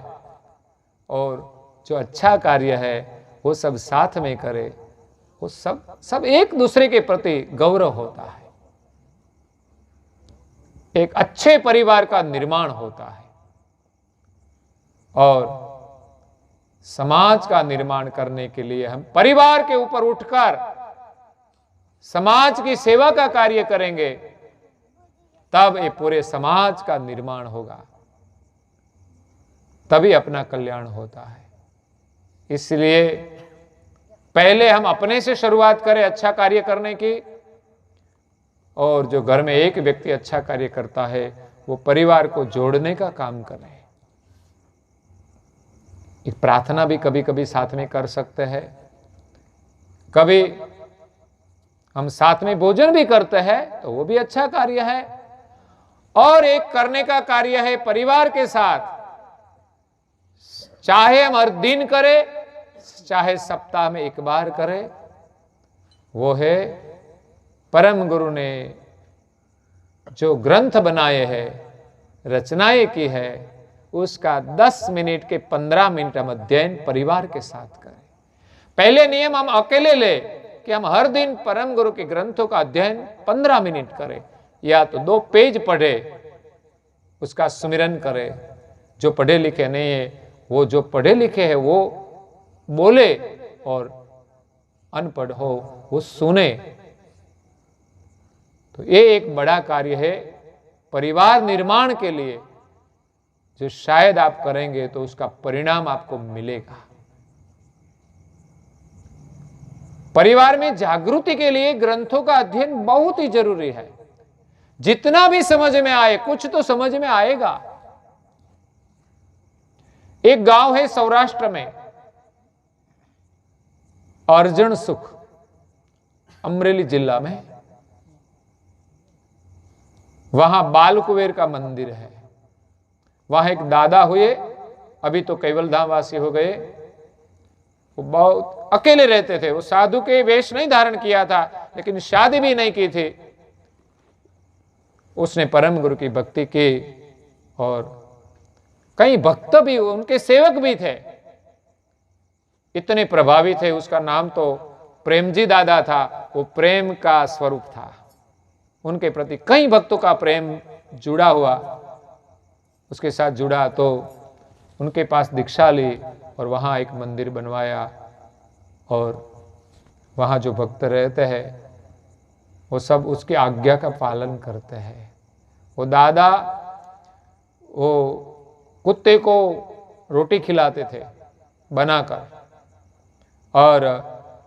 और जो अच्छा कार्य है वो सब साथ में करे, वो सब एक दूसरे के प्रति गौरव होता है, एक अच्छे परिवार का निर्माण होता है। और समाज का निर्माण करने के लिए हम परिवार के ऊपर उठकर समाज की सेवा का कार्य करेंगे, तब ये पूरे समाज का निर्माण होगा, तभी अपना कल्याण होता है। इसलिए पहले हम अपने से शुरुआत करें अच्छा कार्य करने की, और जो घर में एक व्यक्ति अच्छा कार्य करता है वो परिवार को जोड़ने का काम करें। एक प्रार्थना भी कभी कभी साथ में कर सकते हैं, कभी हम साथ में भोजन भी करते हैं तो वो भी अच्छा कार्य है। और एक करने का कार्य है परिवार के साथ चाहे हम हर दिन करें, चाहे सप्ताह में एक बार करें, वो है परम गुरु ने जो ग्रंथ बनाए हैं, रचनाएं की है, उसका 10 मिनट के 15 मिनट हम अध्ययन परिवार के साथ करें। पहले नियम हम अकेले ले कि हम हर दिन परम गुरु के ग्रंथों का अध्ययन 15 मिनट करें, या तो 2 पेज पढ़े, उसका सुमिरन करे। जो पढ़े लिखे नहीं है, वो जो पढ़े लिखे है वो बोले, और अनपढ़ हो वो सुने। तो ये एक बड़ा कार्य है परिवार निर्माण के लिए, जो शायद आप करेंगे तो उसका परिणाम आपको मिलेगा। परिवार में जागृति के लिए ग्रंथों का अध्ययन बहुत ही जरूरी है। जितना भी समझ में आए, कुछ तो समझ में आएगा। एक गांव है सौराष्ट्र में, अर्जन सुख, अमरेली जिला में। वहां बाल कुबेर का मंदिर है। वहां एक दादा हुए, अभी तो कैवल धाम वासी हो गए। वो बहुत अकेले रहते थे। वो साधु के वेश नहीं धारण किया था, लेकिन शादी भी नहीं की थी। उसने परम गुरु की भक्ति की, और कई भक्त भी, उनके सेवक भी थे, इतने प्रभावी थे। उसका नाम तो प्रेमजी दादा था। वो प्रेम का स्वरूप था। उनके प्रति कई भक्तों का प्रेम जुड़ा हुआ, उसके साथ जुड़ा। तो उनके पास दीक्षा ली और वहाँ एक मंदिर बनवाया, और वहाँ जो भक्त रहते हैं वो सब उसकी आज्ञा का पालन करते हैं। वो दादा वो कुत्ते को रोटी खिलाते थे बनाकर, और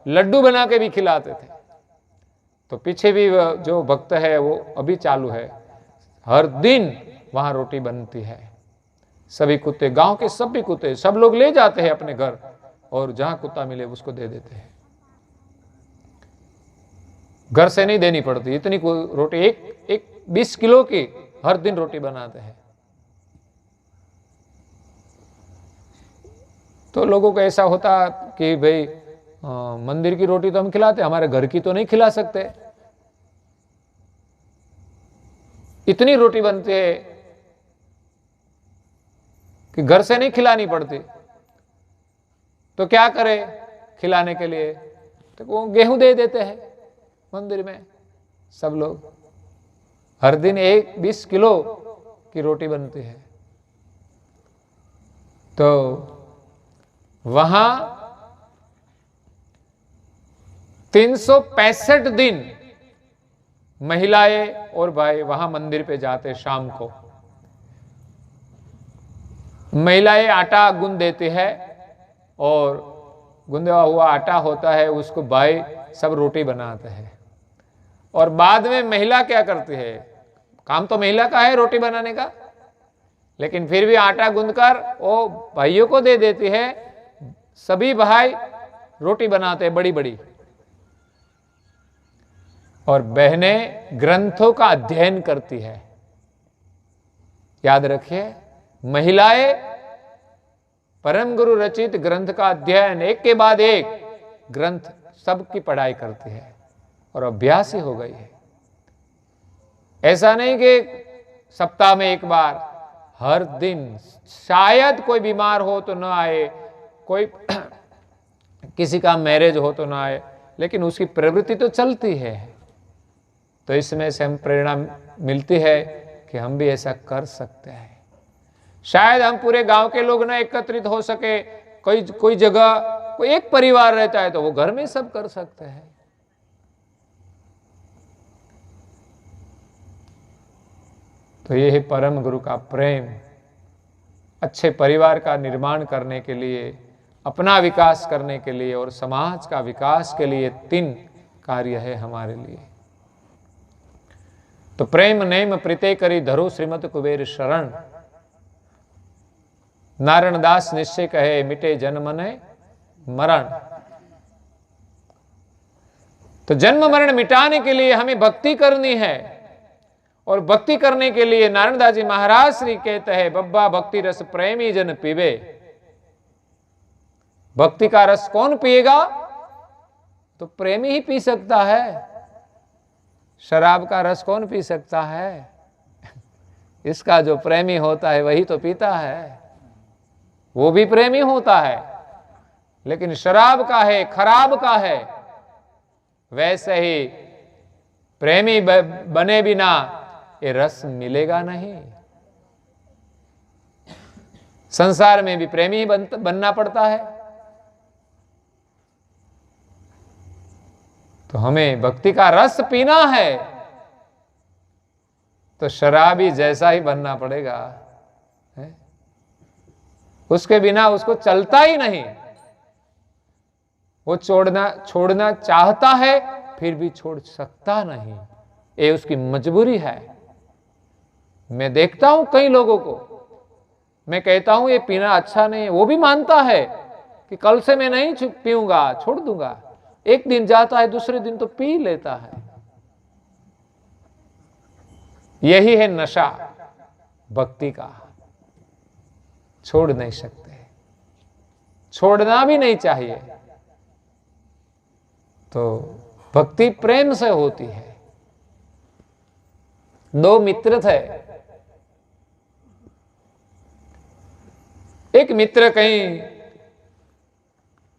लड्डू बना के भी खिलाते थे। तो पीछे भी जो भक्त है वो अभी चालू है, हर दिन वहां रोटी बनती है। सभी कुत्ते, गांव के सभी कुत्ते, सब लोग ले जाते हैं अपने घर, और जहां कुत्ता मिले उसको दे देते हैं। घर से नहीं देनी पड़ती इतनी रोटी, एक 20 किलो की हर दिन रोटी बनाते हैं। तो लोगों को ऐसा होता कि भाई मंदिर की रोटी तो हम खिलाते, हमारे घर की तो नहीं खिला सकते। इतनी रोटी बनती है कि घर से नहीं खिलानी पड़ती। तो क्या करे खिलाने के लिए? तो वो गेहूं दे देते हैं मंदिर में। सब लोग हर दिन 20 किलो की रोटी बनती है। तो वहां 365 दिन महिलाएं और भाई वहां मंदिर पे जाते। शाम को महिलाएं आटा गूंद देती है, और गूंदा हुआ आटा होता है, उसको भाई सब रोटी बनाते हैं। और बाद में महिला क्या करती है? काम तो महिला का है रोटी बनाने का, लेकिन फिर भी आटा गूंदकर वो भाइयों को दे देती है। सभी भाई रोटी बनाते हैं बड़ी बड़ी, और बहनें ग्रंथों का अध्ययन करती है। याद रखिए, महिलाएं परम गुरु रचित ग्रंथ का अध्ययन एक के बाद एक ग्रंथ सबकी पढ़ाई करती है, और अभ्यास ही हो गई है। ऐसा नहीं कि सप्ताह में एक बार, हर दिन। शायद कोई बीमार हो तो ना आए, कोई किसी का मैरिज हो तो ना आए, लेकिन उसकी प्रवृत्ति तो चलती है। तो इसमें से हम प्रेरणा मिलती है कि हम भी ऐसा कर सकते हैं। शायद हम पूरे गांव के लोग ना एकत्रित हो सके, कोई जगह कोई एक परिवार रहता है तो वो घर में सब कर सकते हैं। तो ये है परम गुरु का प्रेम। अच्छे परिवार का निर्माण करने के लिए, अपना विकास करने के लिए और समाज का विकास के लिए 3 कार्य है हमारे लिए। तो प्रेम नेम प्रीते करी धरो श्रीमत कुबेर शरण। नारायण दास निश्चय कहे मिटे जन्म ने मरण। तो जन्म मरण मिटाने के लिए हमें भक्ति करनी है, और भक्ति करने के लिए नारायण दास जी महाराज श्री कहते हैं, बब्बा भक्ति रस प्रेमी जन पीवे। भक्ति का रस कौन पिएगा? तो प्रेमी ही पी सकता है। शराब का रस कौन पी सकता है? इसका जो प्रेमी होता है वही तो पीता है। वो भी प्रेमी होता है, लेकिन शराब का है, खराब का है। वैसे ही प्रेमी बने बिना ये रस मिलेगा नहीं। संसार में भी प्रेमी ही बनना पड़ता है। तो हमें भक्ति का रस पीना है तो शराबी जैसा ही बनना पड़ेगा, है? उसके बिना उसको चलता ही नहीं। वो छोड़ना चाहता है, फिर भी छोड़ सकता नहीं। ये उसकी मजबूरी है। मैं देखता हूं कई लोगों को, मैं कहता हूं ये पीना अच्छा नहीं है, वो भी मानता है कि कल से मैं नहीं पीऊंगा, छोड़ दूंगा। एक दिन जाता है, दूसरे दिन तो पी लेता है। यही है नशा भक्ति का। छोड़ नहीं सकते, छोड़ना भी नहीं चाहिए। तो भक्ति प्रेम से होती है। दो मित्र थे। एक मित्र कहीं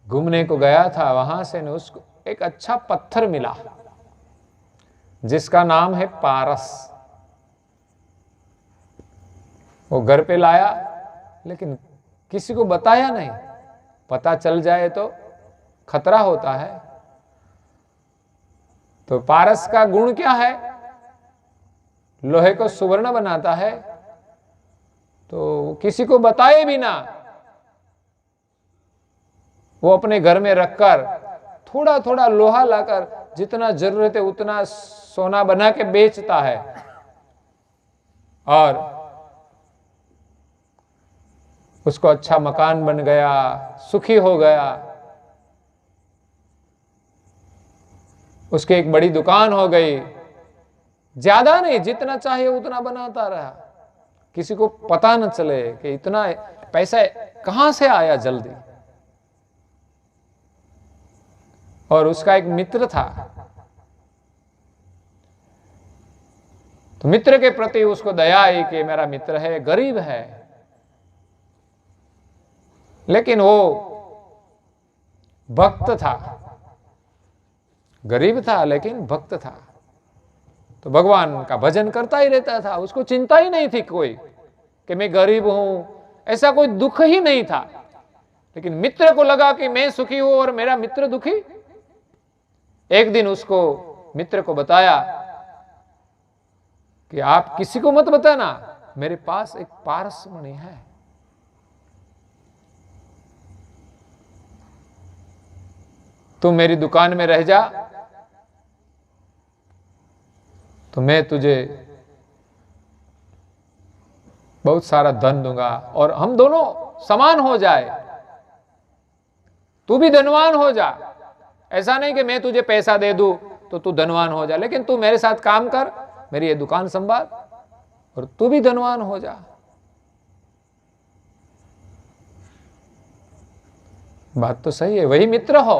घूमने को गया था, वहां से ने उसको एक अच्छा पत्थर मिला जिसका नाम है पारस। वो घर पे लाया, लेकिन किसी को बताया नहीं। पता चल जाए तो खतरा होता है। तो पारस का गुण क्या है? लोहे को सुवर्ण बनाता है। तो किसी को बताए बिना वो अपने घर में रखकर थोड़ा थोड़ा लोहा लाकर जितना जरूरत है उतना सोना बना के बेचता है। और उसको अच्छा मकान बन गया, सुखी हो गया। उसकी एक बड़ी दुकान हो गई। ज्यादा नहीं, जितना चाहिए उतना बनाता रहा। किसी को पता न चले कि इतना पैसा कहां से आया जल्दी। और उसका एक मित्र था। तो मित्र के प्रति उसको दया आई कि मेरा मित्र है, गरीब है, लेकिन वो भक्त था। गरीब था लेकिन भक्त था। तो भगवान का भजन करता ही रहता था। उसको चिंता ही नहीं थी कोई कि मैं गरीब हूं, ऐसा कोई दुख ही नहीं था। लेकिन मित्र को लगा कि मैं सुखी हूं और मेरा मित्र दुखी। एक दिन उसको मित्र को बताया कि आप किसी को मत बताना, मेरे पास एक पारस मणि है। तू मेरी दुकान में रह जा, तो मैं तुझे बहुत सारा धन दूंगा और हम दोनों समान हो जाए। तू भी धनवान हो जा। ऐसा नहीं कि मैं तुझे पैसा दे दूं तो तू धनवान हो जा, लेकिन तू मेरे साथ काम कर, मेरी ये दुकान संभाल और तू भी धनवान हो जा। बात तो सही है। वही मित्र हो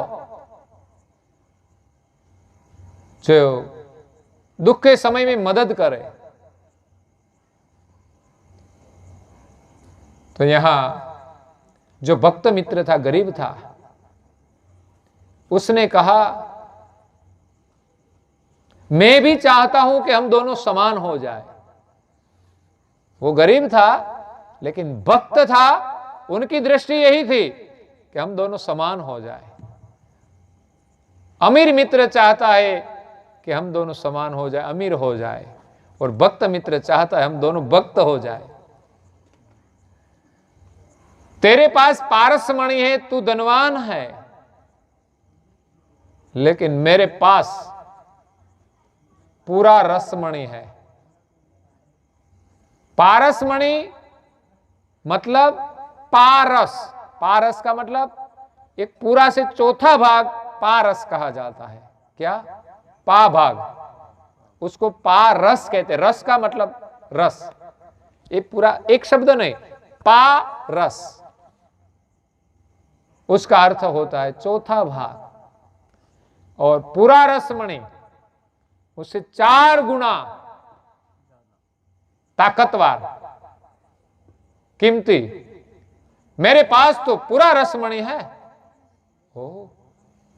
जो दुख के समय में मदद करे। तो यहां जो भक्त मित्र था, गरीब था, उसने कहा मैं भी चाहता हूं कि हम दोनों समान हो जाए। वो गरीब था लेकिन भक्त था। उनकी दृष्टि यही थी कि हम दोनों समान हो जाए। अमीर मित्र चाहता है कि हम दोनों समान हो जाए, अमीर हो जाए, और भक्त मित्र चाहता है हम दोनों भक्त हो जाए। तेरे पास पारस मणि है, तू धनवान है, लेकिन मेरे पास पूरा रसमणि है। पारस मणि मतलब पारस। पारस का मतलब एक पूरा से चौथा भाग पारस कहा जाता है। क्या? पा भाग, उसको पारस कहते हैं। रस का मतलब रस। ये पूरा एक शब्द नहीं, पारस। उसका अर्थ होता है चौथा भाग। और पूरा रसमणि उससे 4 गुना ताकतवर, कीमती। मेरे पास तो पूरा रसमणि है। ओ,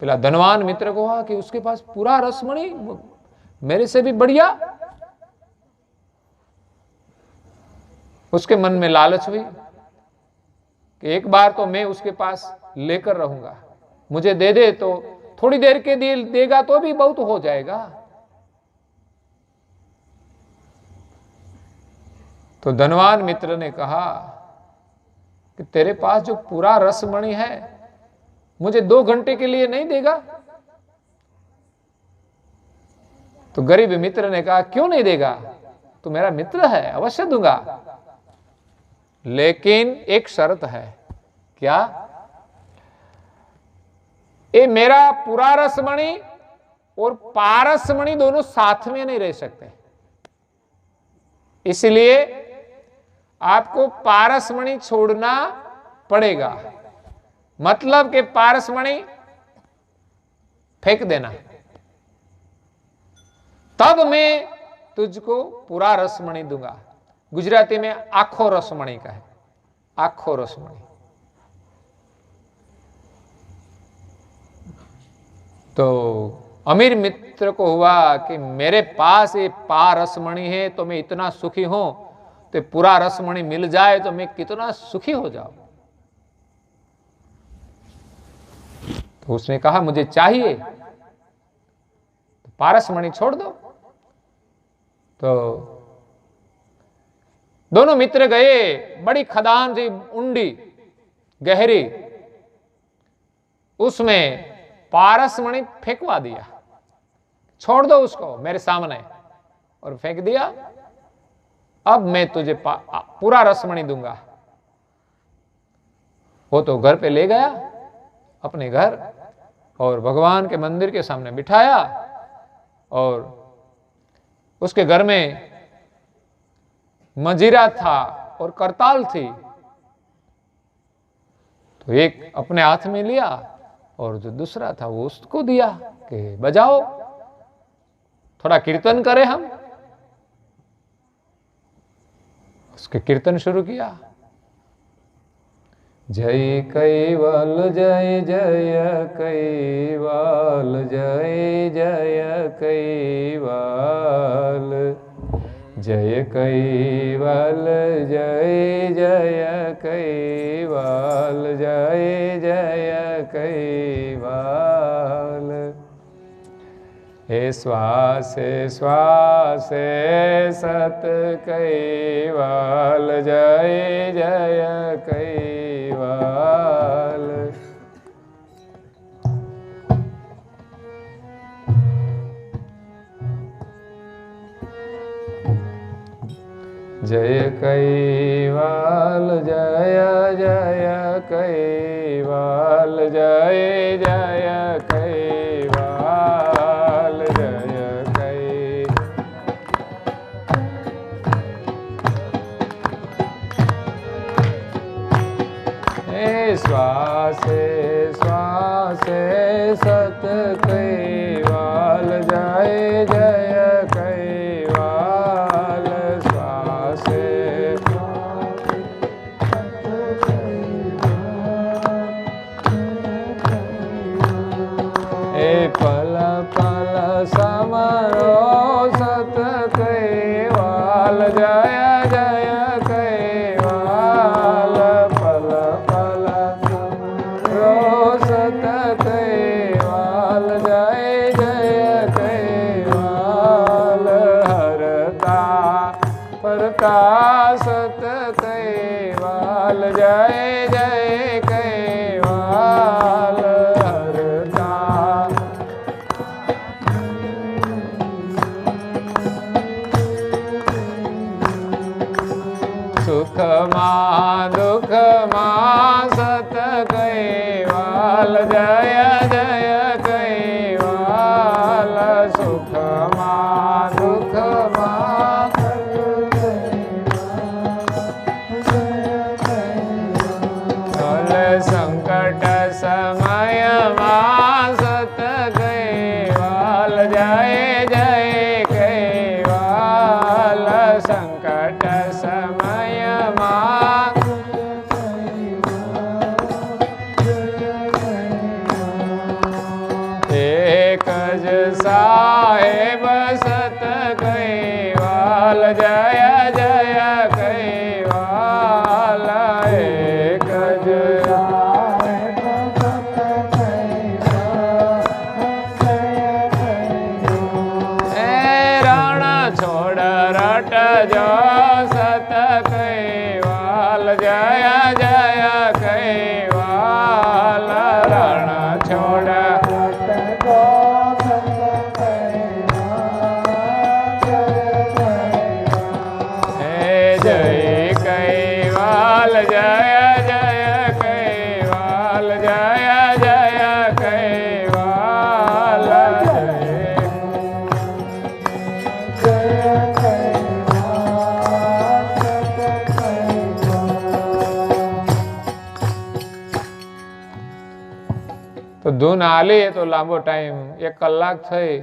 पहला धनवान मित्र को कहा कि उसके पास पूरा रसमणि, मेरे से भी बढ़िया। उसके मन में लालच हुई कि एक बार तो मैं उसके पास लेकर रहूंगा, मुझे दे दे तो थोड़ी देर के लिए देगा तो भी बहुत हो जाएगा। तो धनवान मित्र ने कहा कि तेरे पास जो पूरा रसमणि है मुझे 2 घंटे के लिए नहीं देगा? तो गरीब मित्र ने कहा क्यों नहीं देगा, तू मेरा मित्र है, अवश्य दूंगा, लेकिन एक शर्त है। क्या? ये मेरा पूरा रसमणि और पारसमणि दोनों साथ में नहीं रह सकते, इसलिए आपको पारसमणि छोड़ना पड़ेगा। मतलब कि पारसमणि फेंक देना, तब मैं तुझको पूरा रसमणि दूंगा। गुजराती में आखो रसमणि का है, आखो रसमणि। तो अमीर मित्र को हुआ कि मेरे पास ये पारसमणि है तो मैं इतना सुखी हूं, तो पूरा रसमणि मिल जाए तो मैं कितना सुखी हो जाऊं। तो उसने कहा मुझे चाहिए, तो पारसमणि छोड़ दो। तो दोनों मित्र गए, बड़ी खदान थी, ऊंडी गहरी, उसमें पारसमणि फेंकवा दिया। छोड़ दो उसको मेरे सामने, और फेंक दिया। अब मैं तुझे पूरा रसमणि दूंगा। वो तो घर पे ले गया अपने घर, और भगवान के मंदिर के सामने बिठाया, और उसके घर में मंजीरा था और करताल थी। तो एक अपने हाथ में लिया और जो दूसरा था वो उसको दिया कि बजाओ, थोड़ा कीर्तन करें हम। उसके कीर्तन शुरू किया। जय कैवल जय जय कैवल जय जय कैवल, जय कैवल जय जय कैवल, जय जय कैवल। हे श्वासे श्वासे सत कैवल, जय जय कैवल। जय कैवल जय जय कैवल, जय जय कैवल, जय हे श्वासे श्वासे सत कैवल, जय जय कैवल। श्वासे पल पल समरो सत कैवल, जय जय कैवल। पल पल समरो सत कैवल, जय जय कैवल। हरता परता सत कैवल, जय जय कैवल। हरता सुख मां दुख मां सत कैवल, जय जय कैवल। सुख मां दुख मां सत कैवल, संकट कैवाल जय जय कैवाल एक रण छोड़ रट जो सत कैवाल जय जय कैवाल रण छोड़ जय कैवाल जय जय कैवाल जय जय कैवाल તો ધૂન હાલી તો લાંબો ટાઈમ 1 કલાક થઈ.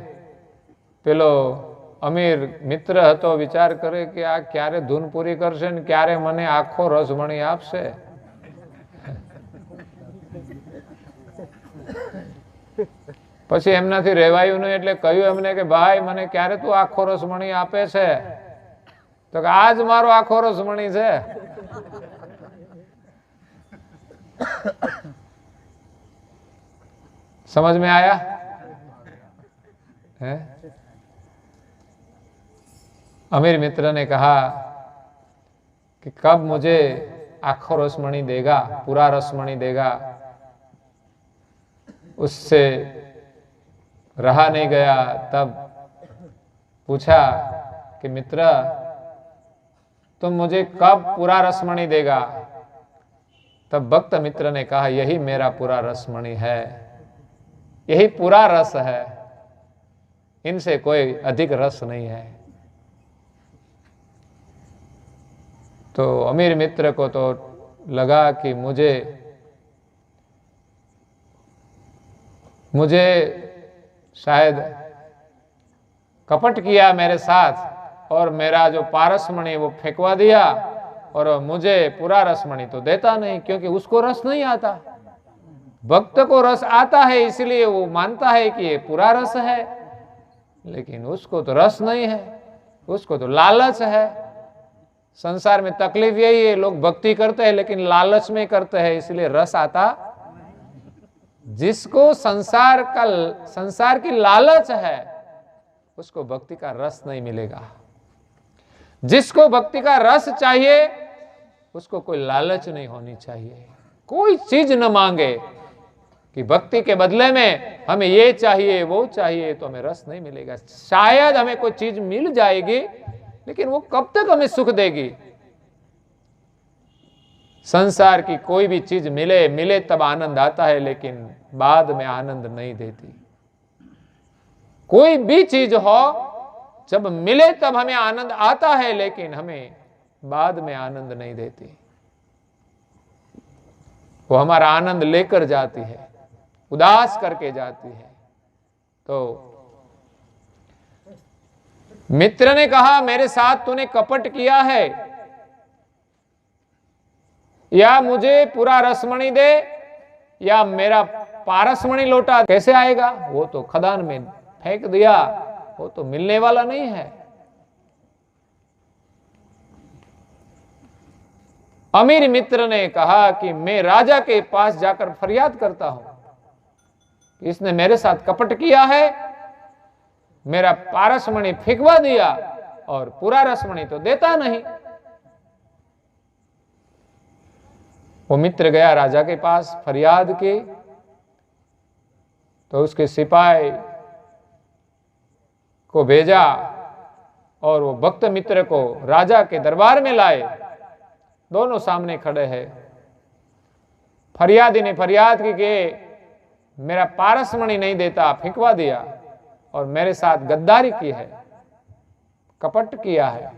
પેલો અમીર મિત્ર હતો, વિચાર કરે કે આ ક્યારે ધૂન પૂરી કરશે ને ક્યારે મને આખો રસમણી આપશે. પછી એમનાથી રહેવાયું નહીં એટલે કહ્યું એમને કે ભાઈ મને ક્યારે તું આખો રસમણી આપે છે? તો કે આજ મારો આખો રસમણી છે. समझ में आया है? अमीर मित्र ने कहा कि कब मुझे आखो रसमणी देगा, पूरा रसमणी देगा. उससे रहा नहीं गया. तब पूछा कि मित्र तुम मुझे कब पूरा रसमणी देगा? तब भक्त मित्र ने कहा यही मेरा पूरा रसमणी है, यही पूरा रस है, इनसे कोई अधिक रस नहीं है. तो अमीर मित्र को तो लगा कि मुझे शायद कपट किया मेरे साथ और मेरा जो पारसमणि वो फेंकवा दिया और मुझे पूरा रसमणि तो देता नहीं, क्योंकि उसको रस नहीं आता. भक्त को रस आता है इसलिए वो मानता है कि ये पूरा रस है, लेकिन उसको तो रस नहीं है, उसको तो लालच है. संसार में तकलीफ यही है, लोग भक्ति करते हैं लेकिन लालच में करते हैं, इसलिए रस आता. जिसको संसार की लालच है उसको भक्ति का रस नहीं मिलेगा. जिसको भक्ति का रस चाहिए उसको कोई लालच नहीं होनी चाहिए. कोई चीज न मांगे कि भक्ति के बदले में हमें ये चाहिए वो चाहिए, तो हमें रस नहीं मिलेगा. शायद हमें कोई चीज मिल जाएगी लेकिन वो कब तक हमें सुख देगी? संसार की कोई भी चीज मिले तब आनंद आता है, लेकिन बाद में आनंद नहीं देती. कोई भी चीज हो, जब मिले तब हमें आनंद आता है, लेकिन हमें बाद में आनंद नहीं देती. वो हमारा आनंद लेकर जाती है, उदास करके जाती है. तो मित्र ने कहा मेरे साथ तूने कपट किया है, या मुझे पूरा रसमणि दे या मेरा पारसमणि लौटा. कैसे आएगा? वो तो खदान में फेंक दिया, वो तो मिलने वाला नहीं है. अमीर मित्र ने कहा कि मैं राजा के पास जाकर फरियाद करता हूं, इसने मेरे साथ कपट किया है, मेरा पारसमणि फेंकवा दिया और पूरा रसमणि तो देता नहीं. वो मित्र गया राजा के पास, फरियाद की. तो उसके सिपाही को भेजा और वो भक्त मित्र को राजा के दरबार में लाए. दोनों सामने खड़े हैं. फरियादी ने फरियाद की कि मेरा पारसमणि नहीं देता, फेंकवा दिया और मेरे साथ गद्दारी की है, कपट किया है.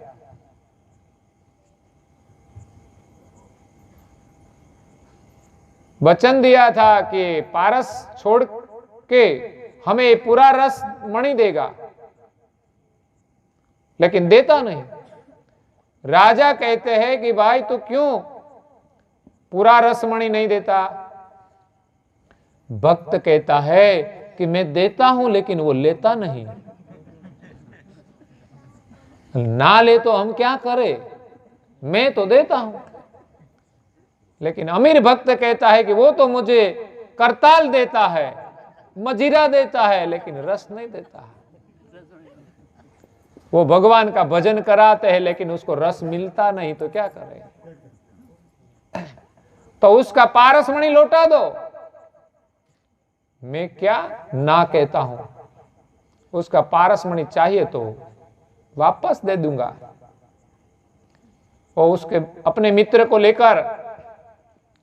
वचन दिया था कि पारस छोड़ के हमें पूरा रस मणि देगा, लेकिन देता नहीं. राजा कहते हैं कि भाई तू क्यों पूरा रसमणि नहीं देता? भक्त कहता है कि मैं देता हूं लेकिन वो लेता नहीं. ना ले तो हम क्या करें, मैं तो देता हूं। लेकिन अमीर भक्त कहता है कि वो तो मुझे करताल देता है, मजीरा देता है, लेकिन रस नहीं देता है। वो भगवान का भजन कराते हैं लेकिन उसको रस मिलता नहीं, तो क्या करें। तो उसका पारसमणि लौटा दो। मैं क्या ना कहता हूं, उसका पारसमणि चाहिए तो वापस दे दूंगा। वो उसके अपने मित्र को लेकर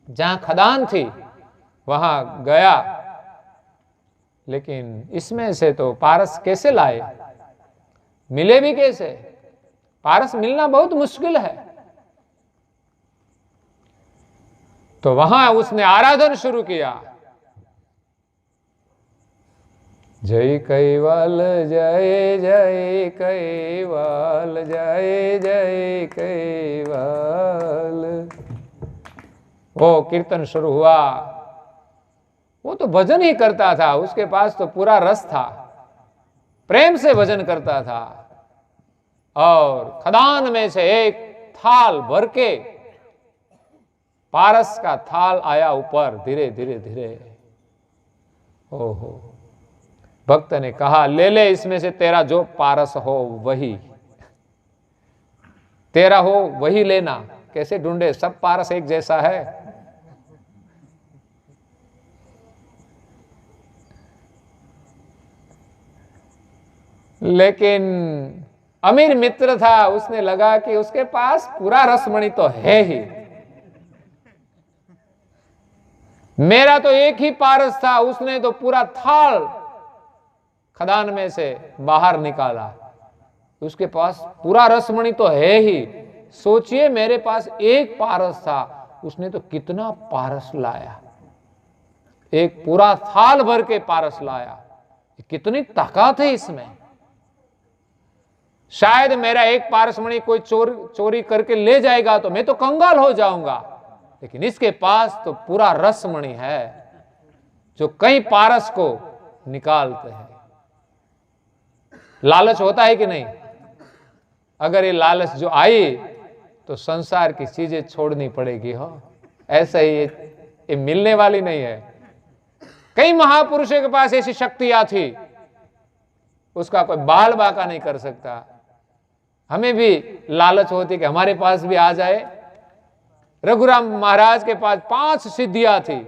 जहां खदान थी वहां गया, लेकिन इसमें से तो पारस कैसे लाए, मिले भी कैसे। पारस मिलना बहुत मुश्किल है। तो वहां उसने आराधन शुरू किया, जय कैवल जय जय कैवल जय जय कैवल। वो कीर्तन शुरू हुआ। वो तो भजन ही करता था, उसके पास तो पूरा रस था, प्रेम से भजन करता था। और खदान में से एक थाल भर के पारस का थाल आया ऊपर, धीरे धीरे धीरे। ओहो, भक्त ने कहा, ले ले इसमें से, तेरा जो पारस हो वही, तेरा हो वही लेना। कैसे ढूंढे, सब पारस एक जैसा है। लेकिन अमीर मित्र था, उसने लगा कि उसके पास पूरा रसमणि तो है ही, मेरा तो एक ही पारस था, उसने तो पूरा थाल खदान में से बाहर निकाला। उसके पास पूरा रसमणि तो है ही। सोचिए, मेरे पास एक पारस था, उसने तो कितना पारस लाया, एक पूरा थाल भर के पारस लाया। कितनी ताकत है इसमें। शायद मेरा एक पारसमणि कोई चोरी करके ले जाएगा तो मैं तो कंगाल हो जाऊंगा, लेकिन इसके पास तो पूरा रसमणि है जो कई पारस को निकालते हैं। लालच होता है कि नहीं? अगर ये लालच जो आई तो संसार की चीजें छोड़नी पड़ेगी। हो ऐसा ही ये मिलने वाली नहीं है। कई महापुरुषों के पास ऐसी शक्तियां थी, उसका कोई बाल बाका नहीं कर सकता। हमें भी लालच होती कि हमारे पास भी आ जाए। रघुराम महाराज के पास 5 सिद्धियां थी,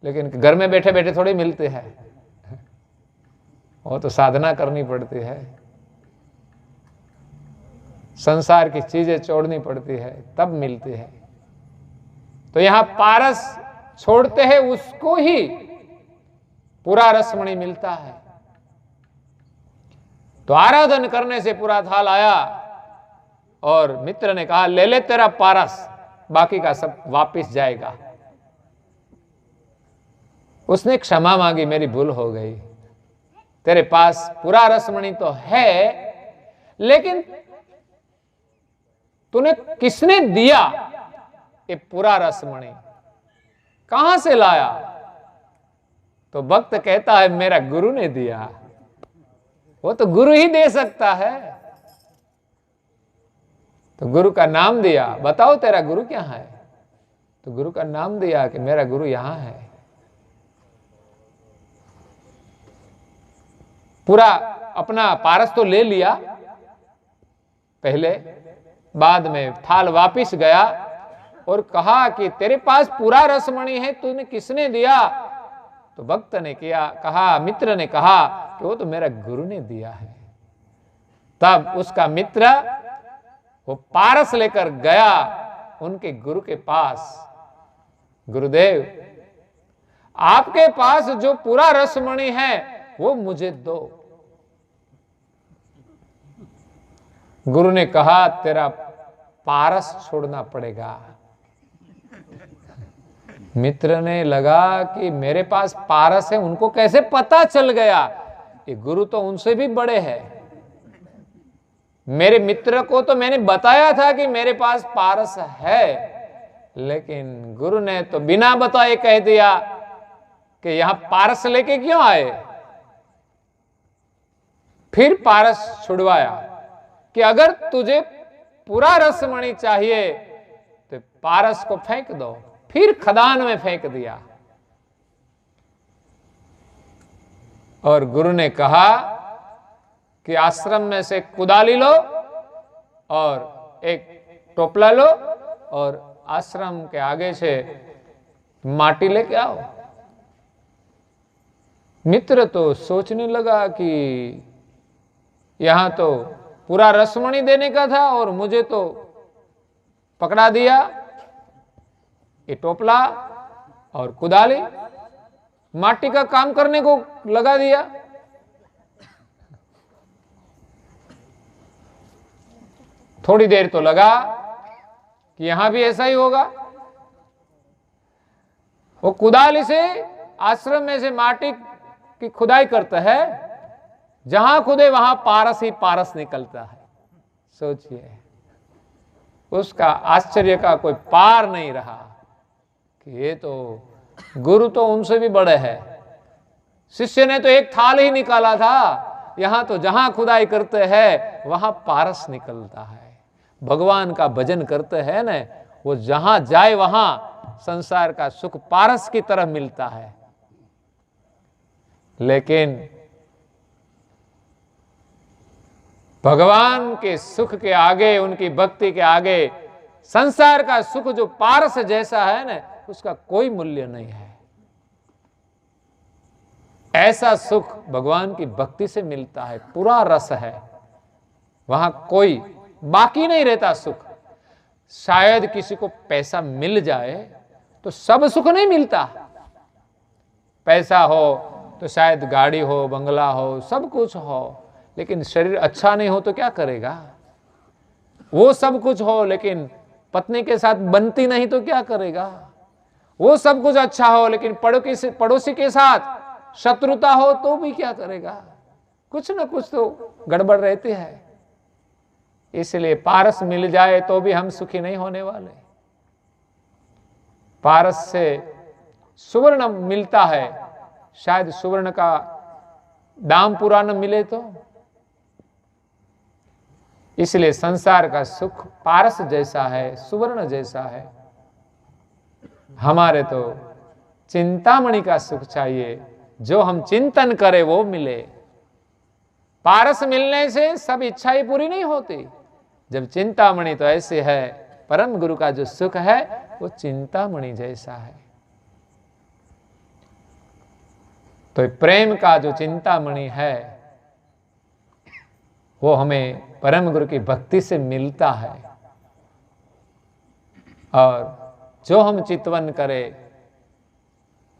लेकिन घर में बैठे बैठे थोड़ी मिलते हैं, वो तो साधना करनी पड़ती है, संसार की चीजें छोड़नी पड़ती है, तब मिलती है। तो यहां पारस छोड़ते हैं उसको ही पूरा रसमणि मिलता है। तो आराधन करने से पूरा थाल आया और मित्र ने कहा, ले ले तेरा पारस, बाकी का सब वापिस जाएगा। उसने क्षमा मांगी, मेरी भूल हो गई, तेरे पास पूरा रसमणि तो है, लेकिन तूने किसने दिया ये पूरा रसमणि, कहां से लाया? तो भक्त कहता है, मेरा गुरु ने दिया। वो तो गुरु ही दे सकता है। तो गुरु का नाम दिया, बताओ तेरा गुरु क्या है? तो गुरु का नाम दिया कि मेरा गुरु यहां है। पूरा अपना पारस तो ले लिया पहले, बाद में थाल वापिस गया और कहा कि तेरे पास पूरा रसमणि है, तूने किसने दिया? तो भक्त ने कहा, मित्र ने कहा कि वो तो मेरा गुरु ने दिया है। तब उसका मित्र वो पारस लेकर गया उनके गुरु के पास। गुरुदेव, आपके पास जो पूरा रसमणि है वो मुझे दो। गुरु ने कहा, तेरा पारस छोड़ना पड़ेगा। मित्र ने लगा कि मेरे पास पारस है, उनको कैसे पता चल गया? ये गुरु तो उनसे भी बड़े हैं। मेरे मित्र को तो मैंने बताया था कि मेरे पास पारस है, लेकिन गुरु ने तो बिना बताए कह दिया कि यहां पारस लेके क्यों आए? फिर पारस छुड़वाया कि अगर तुझे पूरा रसमणि चाहिए तो पारस को फेंक दो। फिर खदान में फेंक दिया और गुरु ने कहा कि आश्रम में से कुदाली लो और एक टोपला लो और आश्रम के आगे से माटी लेके आओ। मित्र तो सोचने लगा कि यहां तो पूरा रसमणि देने का था और मुझे तो पकड़ा दिया। ये टोपला और कुदाली माटी का काम करने को लगा दिया। थोड़ी देर तो लगा कि यहां भी ऐसा ही होगा। वो कुदाली से आश्रम में से माटी की खुदाई करता है, जहां खुदे वहां पारस ही पारस निकलता है। सोचिए, उसका आश्चर्य का कोई पार नहीं रहा कि ये तो गुरु तो उनसे भी बड़े हैं। शिष्य ने तो एक थाल ही निकाला था, यहां तो जहां खुदाई करते हैं वहां पारस निकलता है। भगवान का भजन करते हैं ना, वो जहां जाए वहां संसार का सुख पारस की तरह मिलता है। लेकिन भगवान के सुख के आगे, उनकी भक्ति के आगे संसार का सुख जो पारस जैसा है ना, उसका कोई मूल्य नहीं है। ऐसा सुख भगवान की भक्ति से मिलता है, पूरा रस है, वहां कोई बाकी नहीं रहता सुख। शायद किसी को पैसा मिल जाए तो सब सुख नहीं मिलता। पैसा हो तो शायद गाड़ी हो, बंगला हो, सब कुछ हो, लेकिन शरीर अच्छा नहीं हो तो क्या करेगा? वो सब कुछ हो लेकिन पत्नी के साथ बनती नहीं तो क्या करेगा? वो सब कुछ अच्छा हो लेकिन पड़ोसी के साथ शत्रुता हो तो भी क्या करेगा? कुछ ना कुछ तो गड़बड़ रहती है। इसलिए पारस मिल जाए तो भी हम सुखी नहीं होने वाले। पारस से सुवर्ण मिलता है, शायद सुवर्ण का दाम पूरा न मिले तो। इसलिए संसार का सुख पारस जैसा है, सुवर्ण जैसा है। हमारे तो चिंतामणि का सुख चाहिए, जो हम चिंतन करें वो मिले। पारस मिलने से सब इच्छा ही पूरी नहीं होती। जब चिंतामणि तो ऐसे है, परम गुरु का जो सुख है वो चिंतामणि जैसा है। तो प्रेम का जो चिंतामणि है वो हमें परम गुरु की भक्ति से मिलता है। और जो हम चितवन करें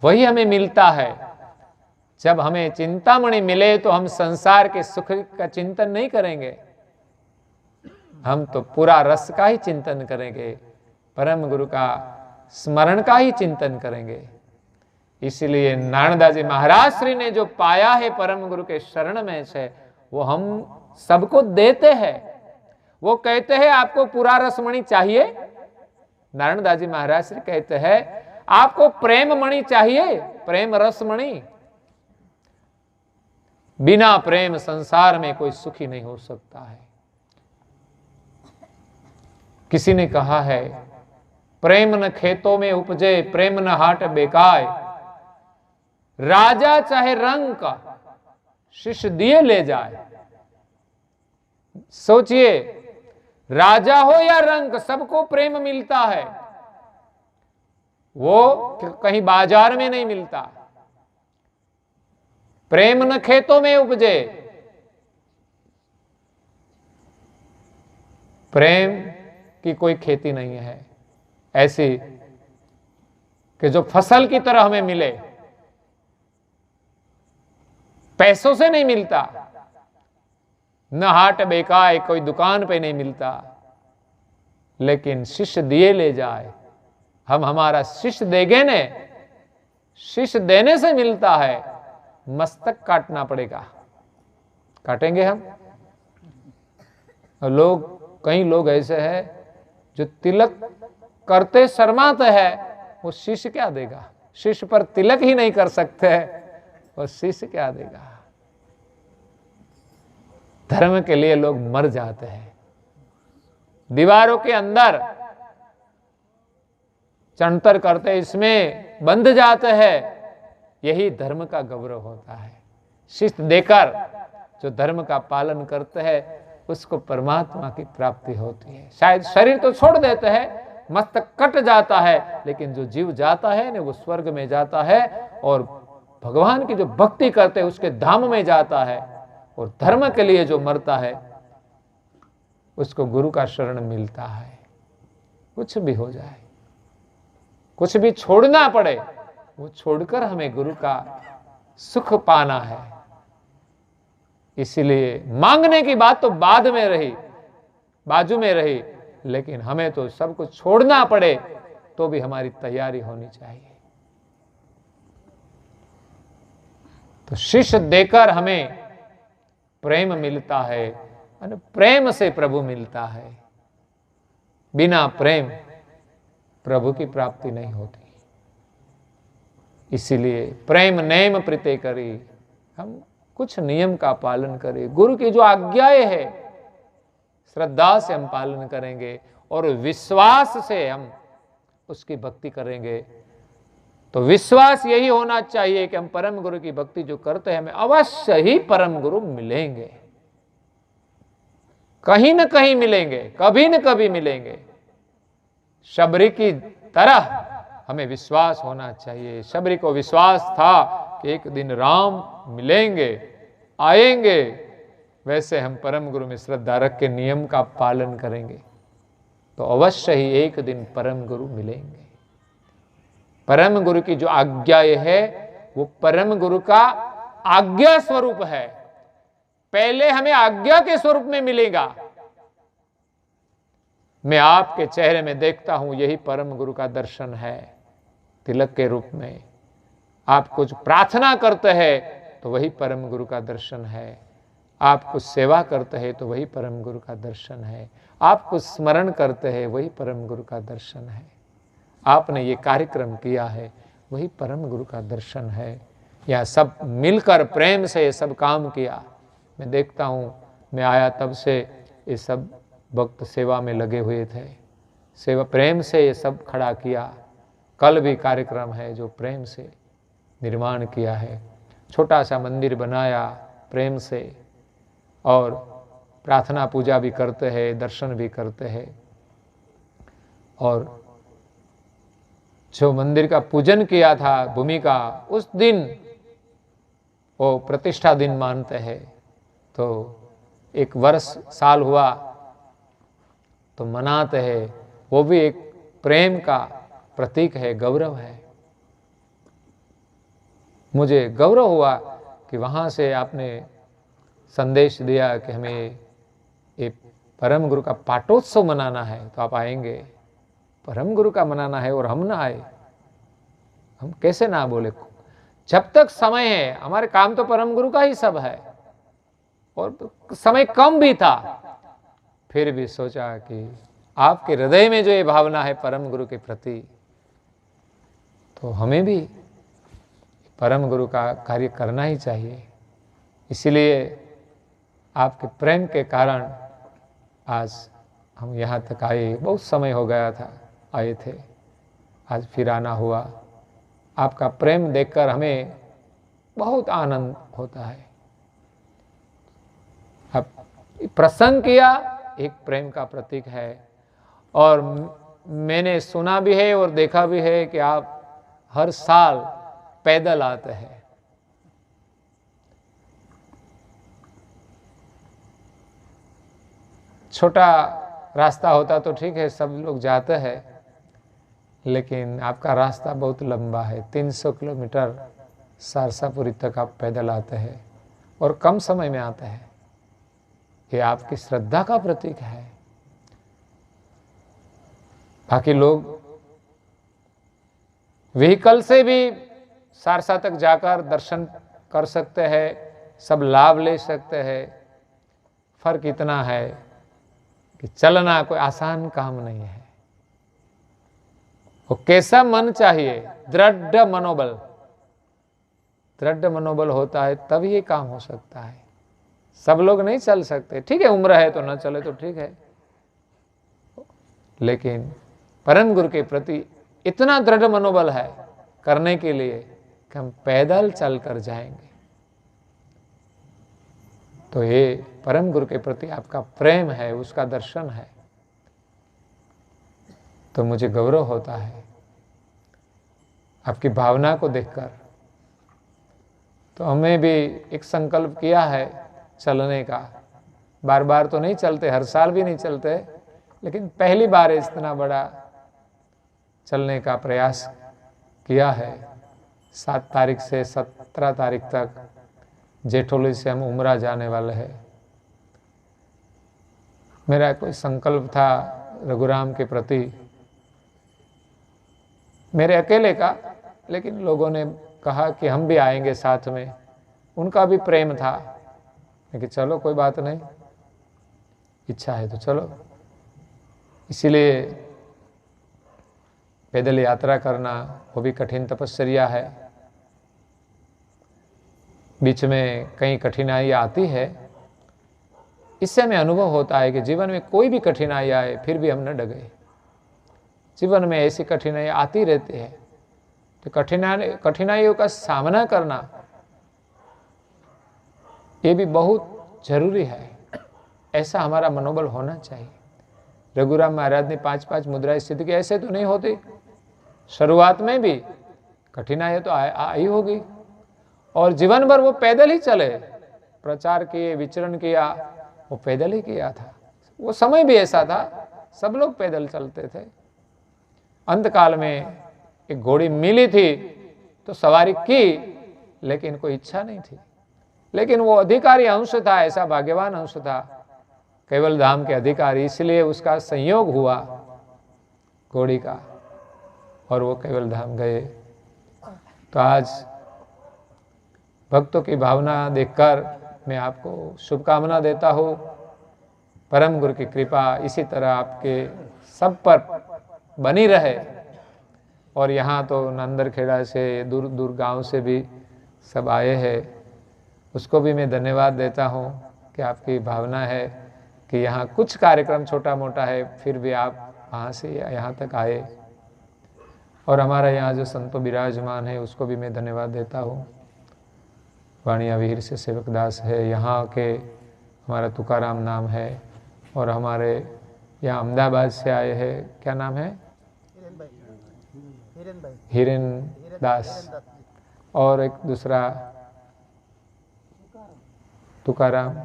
वही हमें मिलता है। जब हमें चिंतामणि मिले तो हम संसार के सुख का चिंतन नहीं करेंगे, हम तो पूरा रस का ही चिंतन करेंगे, परम गुरु का स्मरण का ही चिंतन करेंगे। इसलिए नारदास जी महाराज श्री ने जो पाया है परम गुरु के शरण में से, वो हम सबको देते हैं। वो कहते हैं आपको पूरा रसमणि चाहिए। नारायणदास जी महाराज श्री कहते हैं आपको प्रेम मणि चाहिए, प्रेम रसमणि। बिना प्रेम संसार में कोई सुखी नहीं हो सकता है। किसी ने कहा है प्रेम न खेतों में उपजे, प्रेम न हाट बेकाय, राजा चाहे रंग का शिष्य दिए ले जाए। सोचिए, राजा हो या रंक, सबको प्रेम मिलता है, वो कहीं बाजार में नहीं मिलता। प्रेम न खेतों में उपजे, प्रेम की कोई खेती नहीं है ऐसी कि जो फसल की तरह हमें मिले। पैसों से नहीं मिलता, न हाट बेकाय, कोई दुकान पे नहीं मिलता। लेकिन शिष्य दिए ले जाए, हम हमारा शिष्य देंगे ने, शिष्य देने से मिलता है। मस्तक काटना पड़ेगा, काटेंगे हम। लोग, कई लोग ऐसे हैं जो तिलक करते शर्माते हैं, वो शिष्य क्या देगा? शिष्य पर तिलक ही नहीं कर सकते, वो शिष्य क्या देगा? धर्म के लिए लोग मर जाते हैं, दीवारों के अंदर चंतर करते, इसमें बंध जाते हैं। यही धर्म का गौरव होता है। शिष्य देकर जो धर्म का पालन करते हैं उसको परमात्मा की प्राप्ति होती है। शायद शरीर तो छोड़ देते हैं, मस्तक कट जाता है, लेकिन जो जीव जाता है ना वो स्वर्ग में जाता है और भगवान की जो भक्ति करते हैं उसके धाम में जाता है। और धर्म के लिए जो मरता है उसको गुरु का शरण मिलता है। कुछ भी हो जाए, कुछ भी छोड़ना पड़े, वो छोड़कर हमें गुरु का सुख पाना है। इसलिए मांगने की बात तो बाद में रही, बाजू में रही, लेकिन हमें तो सब कुछ छोड़ना पड़े तो भी हमारी तैयारी होनी चाहिए। तो शिष्य देकर हमें प्रेम मिलता है और प्रेम से प्रभु मिलता है। बिना प्रेम प्रभु की प्राप्ति नहीं होती। इसीलिए प्रेम नेम प्रीते करी, हम कुछ नियम का पालन करें। गुरु की जो आज्ञाएं है श्रद्धा से हम पालन करेंगे और विश्वास से हम उसकी भक्ति करेंगे। तो विश्वास यही होना चाहिए कि हम परम गुरु की भक्ति जो करते हैं हमें अवश्य ही परम गुरु मिलेंगे, कहीं न कहीं मिलेंगे, कभी न कभी मिलेंगे। शबरी की तरह हमें विश्वास होना चाहिए। शबरी को विश्वास था कि एक दिन राम मिलेंगे, आएंगे। वैसे हम परम गुरु में श्रद्धा रख के नियम का पालन करेंगे तो अवश्य ही एक दिन परम गुरु मिलेंगे। परम गुरु की जो आज्ञाएं है वो परम गुरु का आज्ञा स्वरूप है। पहले हमें आज्ञा के स्वरूप में मिलेगा। मैं आपके चेहरे में देखता हूं, यही परम गुरु का दर्शन है। तिलक के रूप में आप कुछ प्रार्थना करते हैं तो वही परम गुरु का दर्शन है। आप कुछ सेवा करते हैं तो वही परम गुरु का दर्शन है। आप कुछ स्मरण करते हैं वही परम गुरु का दर्शन है। आपने ये कार्यक्रम किया है वही परम गुरु का दर्शन है। या सब मिलकर प्रेम से ये सब काम किया। मैं देखता हूँ, मैं आया तब से ये सब भक्त सेवा में लगे हुए थे। सेवा प्रेम से ये सब खड़ा किया। कल भी कार्यक्रम है जो प्रेम से निर्माण किया है। छोटा सा मंदिर बनाया प्रेम से और प्रार्थना पूजा भी करते हैं, दर्शन भी करते हैं। और जो मंदिर का पूजन किया था भूमि का, उस दिन वो प्रतिष्ठा दिन मानते हैं। तो एक वर्ष साल हुआ तो मनाते हैं, वो भी एक प्रेम का प्रतीक है, गौरव है। मुझे गौरव हुआ कि वहाँ से आपने संदेश दिया कि हमें ये परम गुरु का पाटोत्सव मनाना है तो आप आएंगे। परम गुरु का मनाना है और हम ना आए, हम कैसे ना बोले। जब तक समय है, हमारे काम तो परम गुरु का ही सब है। और समय कम भी था, फिर भी सोचा कि आपके हृदय में जो ये भावना है परम गुरु के प्रति, तो हमें भी परम गुरु का कार्य करना ही चाहिए। इसलिए आपके प्रेम के कारण आज हम यहाँ तक आए। बहुत समय हो गया था आए थे, आज फिर आना हुआ। आपका प्रेम देखकर हमें बहुत आनंद होता है। अब प्रसंग किया एक प्रेम का प्रतीक है। और मैंने सुना भी है और देखा भी है कि आप हर साल पैदल आते हैं। छोटा रास्ता होता तो ठीक है, सब लोग जाते हैं, लेकिन आपका रास्ता बहुत लंबा है। 300 किलोमीटर सरसापुरी तक आप पैदल आते हैं और कम समय में आते हैं। ये आपकी श्रद्धा का प्रतीक है। बाकी लोग व्हीकल से भी सारसा तक जाकर दर्शन कर सकते हैं, सब लाभ ले सकते हैं। फर्क इतना है कि चलना कोई आसान काम नहीं है। वो कैसा मन चाहिए, दृढ़ मनोबल। दृढ़ मनोबल होता है तब ये काम हो सकता है। सब लोग नहीं चल सकते, ठीक है, उम्र है तो ना चले तो ठीक है, लेकिन परम गुरु के प्रति इतना दृढ़ मनोबल है करने के लिए कि हम पैदल चलकर जाएंगे। तो ये परम गुरु के प्रति आपका प्रेम है, उसका दर्शन है, तो मुझे गौरव होता है आपकी भावना को देखकर। तो हमें भी एक संकल्प किया है चलने का, बार बार तो नहीं चलते, हर साल भी नहीं चलते, लेकिन पहली बार इतना बड़ा चलने का प्रयास किया है। 7 तारीख से 17 तारीख तक जेठोली से हम उमरा जाने वाले हैं। मेरा कोई संकल्प था रघुराम के प्रति, मेरे अकेले का, लेकिन लोगों ने कहा कि हम भी आएंगे साथ में, उनका भी प्रेम था, लेकिन चलो कोई बात नहीं, इच्छा है तो चलो। इसीलिए पैदल यात्रा करना वो भी कठिन तपस्या है, बीच में कई कठिनाई आती है। इससे हमें अनुभव होता है कि जीवन में कोई भी कठिनाई आए फिर भी हम न डगे। जीवन में ऐसी कठिनाई आती रहती है, तो कठिनाइयों का सामना करना ये भी बहुत जरूरी है, ऐसा हमारा मनोबल होना चाहिए। रघुराम महाराज ने 5-5 मुद्राएं सिद्ध की, ऐसे तो नहीं होती, शुरुआत में भी कठिनाई तो आई होगी, और जीवन भर वो पैदल ही चले, प्रचार किए, विचरण किया, वो पैदल ही किया था। वो समय भी ऐसा था, सब लोग पैदल चलते थे। अंतकाल में एक घोड़ी मिली थी तो सवारी की, लेकिन कोई इच्छा नहीं थी, लेकिन वो अधिकारी अंश था, ऐसा भाग्यवान अंश था, केवल धाम के अधिकारी, इसलिए उसका संयोग हुआ घोड़ी का, और वो केवल धाम गए। तो आज भक्तों की भावना देखकर मैं आपको शुभकामना देता हूँ। परम गुरु की कृपा इसी तरह आपके सब पर बनी रहे। और यहाँ तो नंदरखेड़ा से, दूर दूर गांव से भी सब आए हैं, उसको भी मैं धन्यवाद देता हूँ कि आपकी भावना है कि यहाँ कुछ कार्यक्रम छोटा मोटा है, फिर भी आप वहाँ से यहाँ तक आए। और हमारा यहाँ जो संतो विराजमान है उसको भी मैं धन्यवाद देता हूँ। वाणिया विहीर से सेवकदास है, यहाँ के हमारा तुकाराम नाम है, और हमारे यहाँ अहमदाबाद से आए हैं, क्या नाम है, हिरेन दास, और एक दूसरा तुकाराम,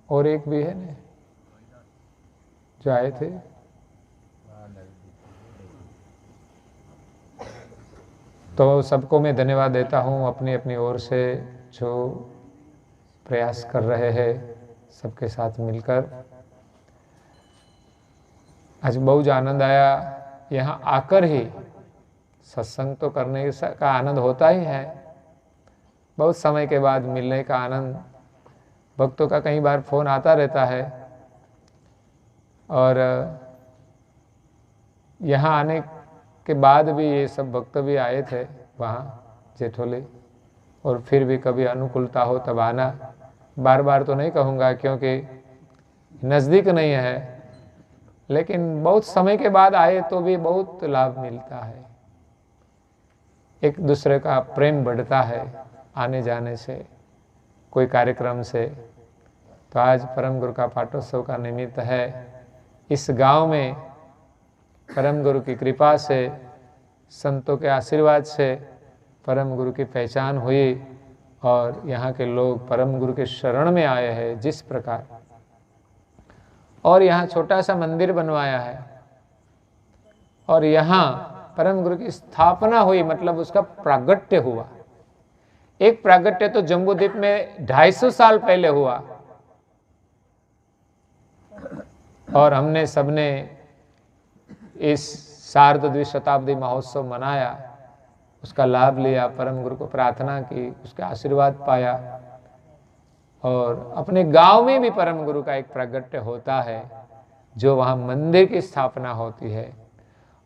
और एक भी है ना जो आए थे। तो सबको मैं धन्यवाद देता हूँ अपनी अपनी ओर से, जो प्रयास कर रहे हैं सबके साथ मिलकर। आज बहुत आनंद आया, यहाँ आकर ही सत्संग तो करने का आनंद होता ही है, बहुत समय के बाद मिलने का आनंद। भक्तों का कई बार फोन आता रहता है, और यहाँ आने के बाद भी ये सब भक्त भी आए थे वहाँ जेठोली, और फिर भी कभी अनुकूलता हो तब आना। बार बार तो नहीं कहूँगा क्योंकि नज़दीक नहीं है, लेकिन बहुत समय के बाद आए तो भी बहुत लाभ मिलता है, एक दूसरे का प्रेम बढ़ता है आने जाने से, कोई कार्यक्रम से। तो आज परम गुरु का पाठोत्सव का निमित्त है, इस गांव में परम गुरु की कृपा से, संतों के आशीर्वाद से परम गुरु की पहचान हुई, और यहाँ के लोग परम गुरु के शरण में आए हैं जिस प्रकार। और यहाँ छोटा सा मंदिर बनवाया है, और यहाँ परम गुरु की स्थापना हुई, मतलब उसका प्रागट्य हुआ। एक प्रागट्य तो जम्बूद्वीप में 250 साल पहले हुआ, और हमने सबने इस सार्ध द्विशताब्दी महोत्सव मनाया, उसका लाभ लिया, परम गुरु को प्रार्थना की, उसका आशीर्वाद पाया। और अपने गांव में भी परम गुरु का एक प्रागट्य होता है, जो वहाँ मंदिर की स्थापना होती है।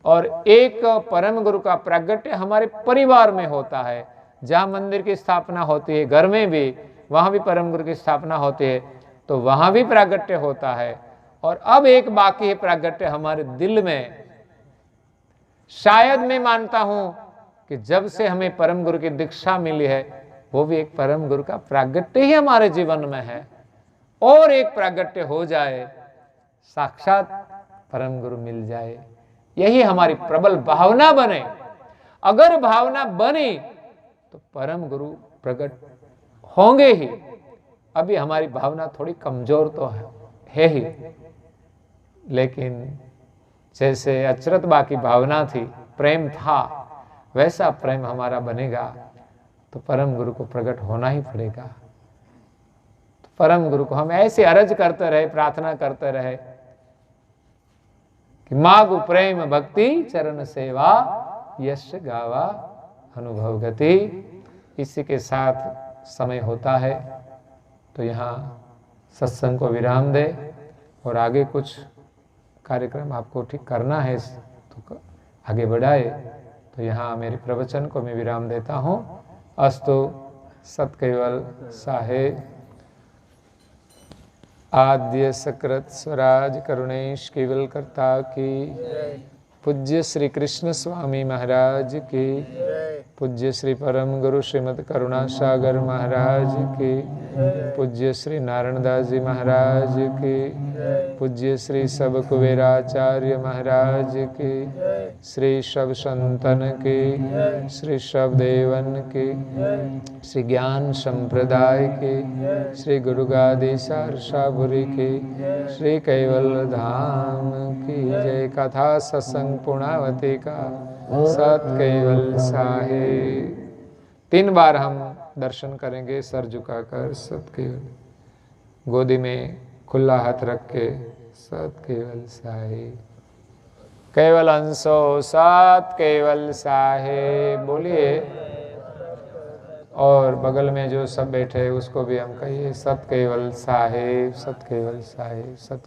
और एक परम गुरु का प्रागट्य हमारे परिवार में होता है, जहाँ मंदिर की स्थापना होती है घर में भी, वहाँ भी परम गुरु की स्थापना होती है, तो वहाँ भी प्रागट्य होता है। और अब एक बाकी है प्रागट्य हमारे दिल में। शायद मैं मानता हूं कि जब से हमें परम गुरु की दीक्षा मिली है, वो भी एक परम गुरु का प्रागट्य ही हमारे जीवन में है। और एक प्रागट्य हो जाए, साक्षात परम गुरु मिल जाए, यही हमारी प्रबल भावना बने। अगर भावना बनी तो परम गुरु प्रकट होंगे ही। अभी हमारी भावना थोड़ी कमजोर तो है ही, लेकिन जैसे अचरत बा की भावना थी, प्रेम था, वैसा प्रेम हमारा बनेगा तो परम गुरु को प्रकट होना ही पड़ेगा। तो परम गुरु को हम ऐसे अर्ज करते रहे, प्रार्थना करते रहे कि मागु प्रेम भक्ति चरण सेवा यश गावा अनुभव गति। इसी के साथ समय होता है तो यहाँ सत्संग को विराम दे और आगे कुछ कार्यक्रम आपको ठीक करना है तो आगे बढ़ाए। तो यहाँ मेरे प्रवचन को मैं विराम देता हूँ। अस्तु सत्केवल साहेब आद्य सकृत स्वराज करुणेश केवल करता की, पूज्य श्री कृष्ण स्वामी महाराज की, पूज्य श्री परम गुरु श्रीमद करुणा सागर महाराज की, पूज्य श्री नारायण दास जी महाराज की, पूज्य श्री सब कुबेराचार्य महाराज की, श्री सब संतन की, श्री सब देवन की, श्री ज्ञान संप्रदाय की, श्री गुरु गादी सरसापुरी की, श्री कैवल धाम की जय। कथा सत्संग पूर्णावती का सत केवल साहेब। 3 बार हम दर्शन करेंगे सर झुकाकर। सत केवल गोदी में खुला हाथ रख के सत केवल साहेब। केवल अंशो सत केवल साहेब बोलिए। और बगल में जो सब बैठे उसको भी हम कहिए सत केवल साहेब, सत केवल साहेब, सत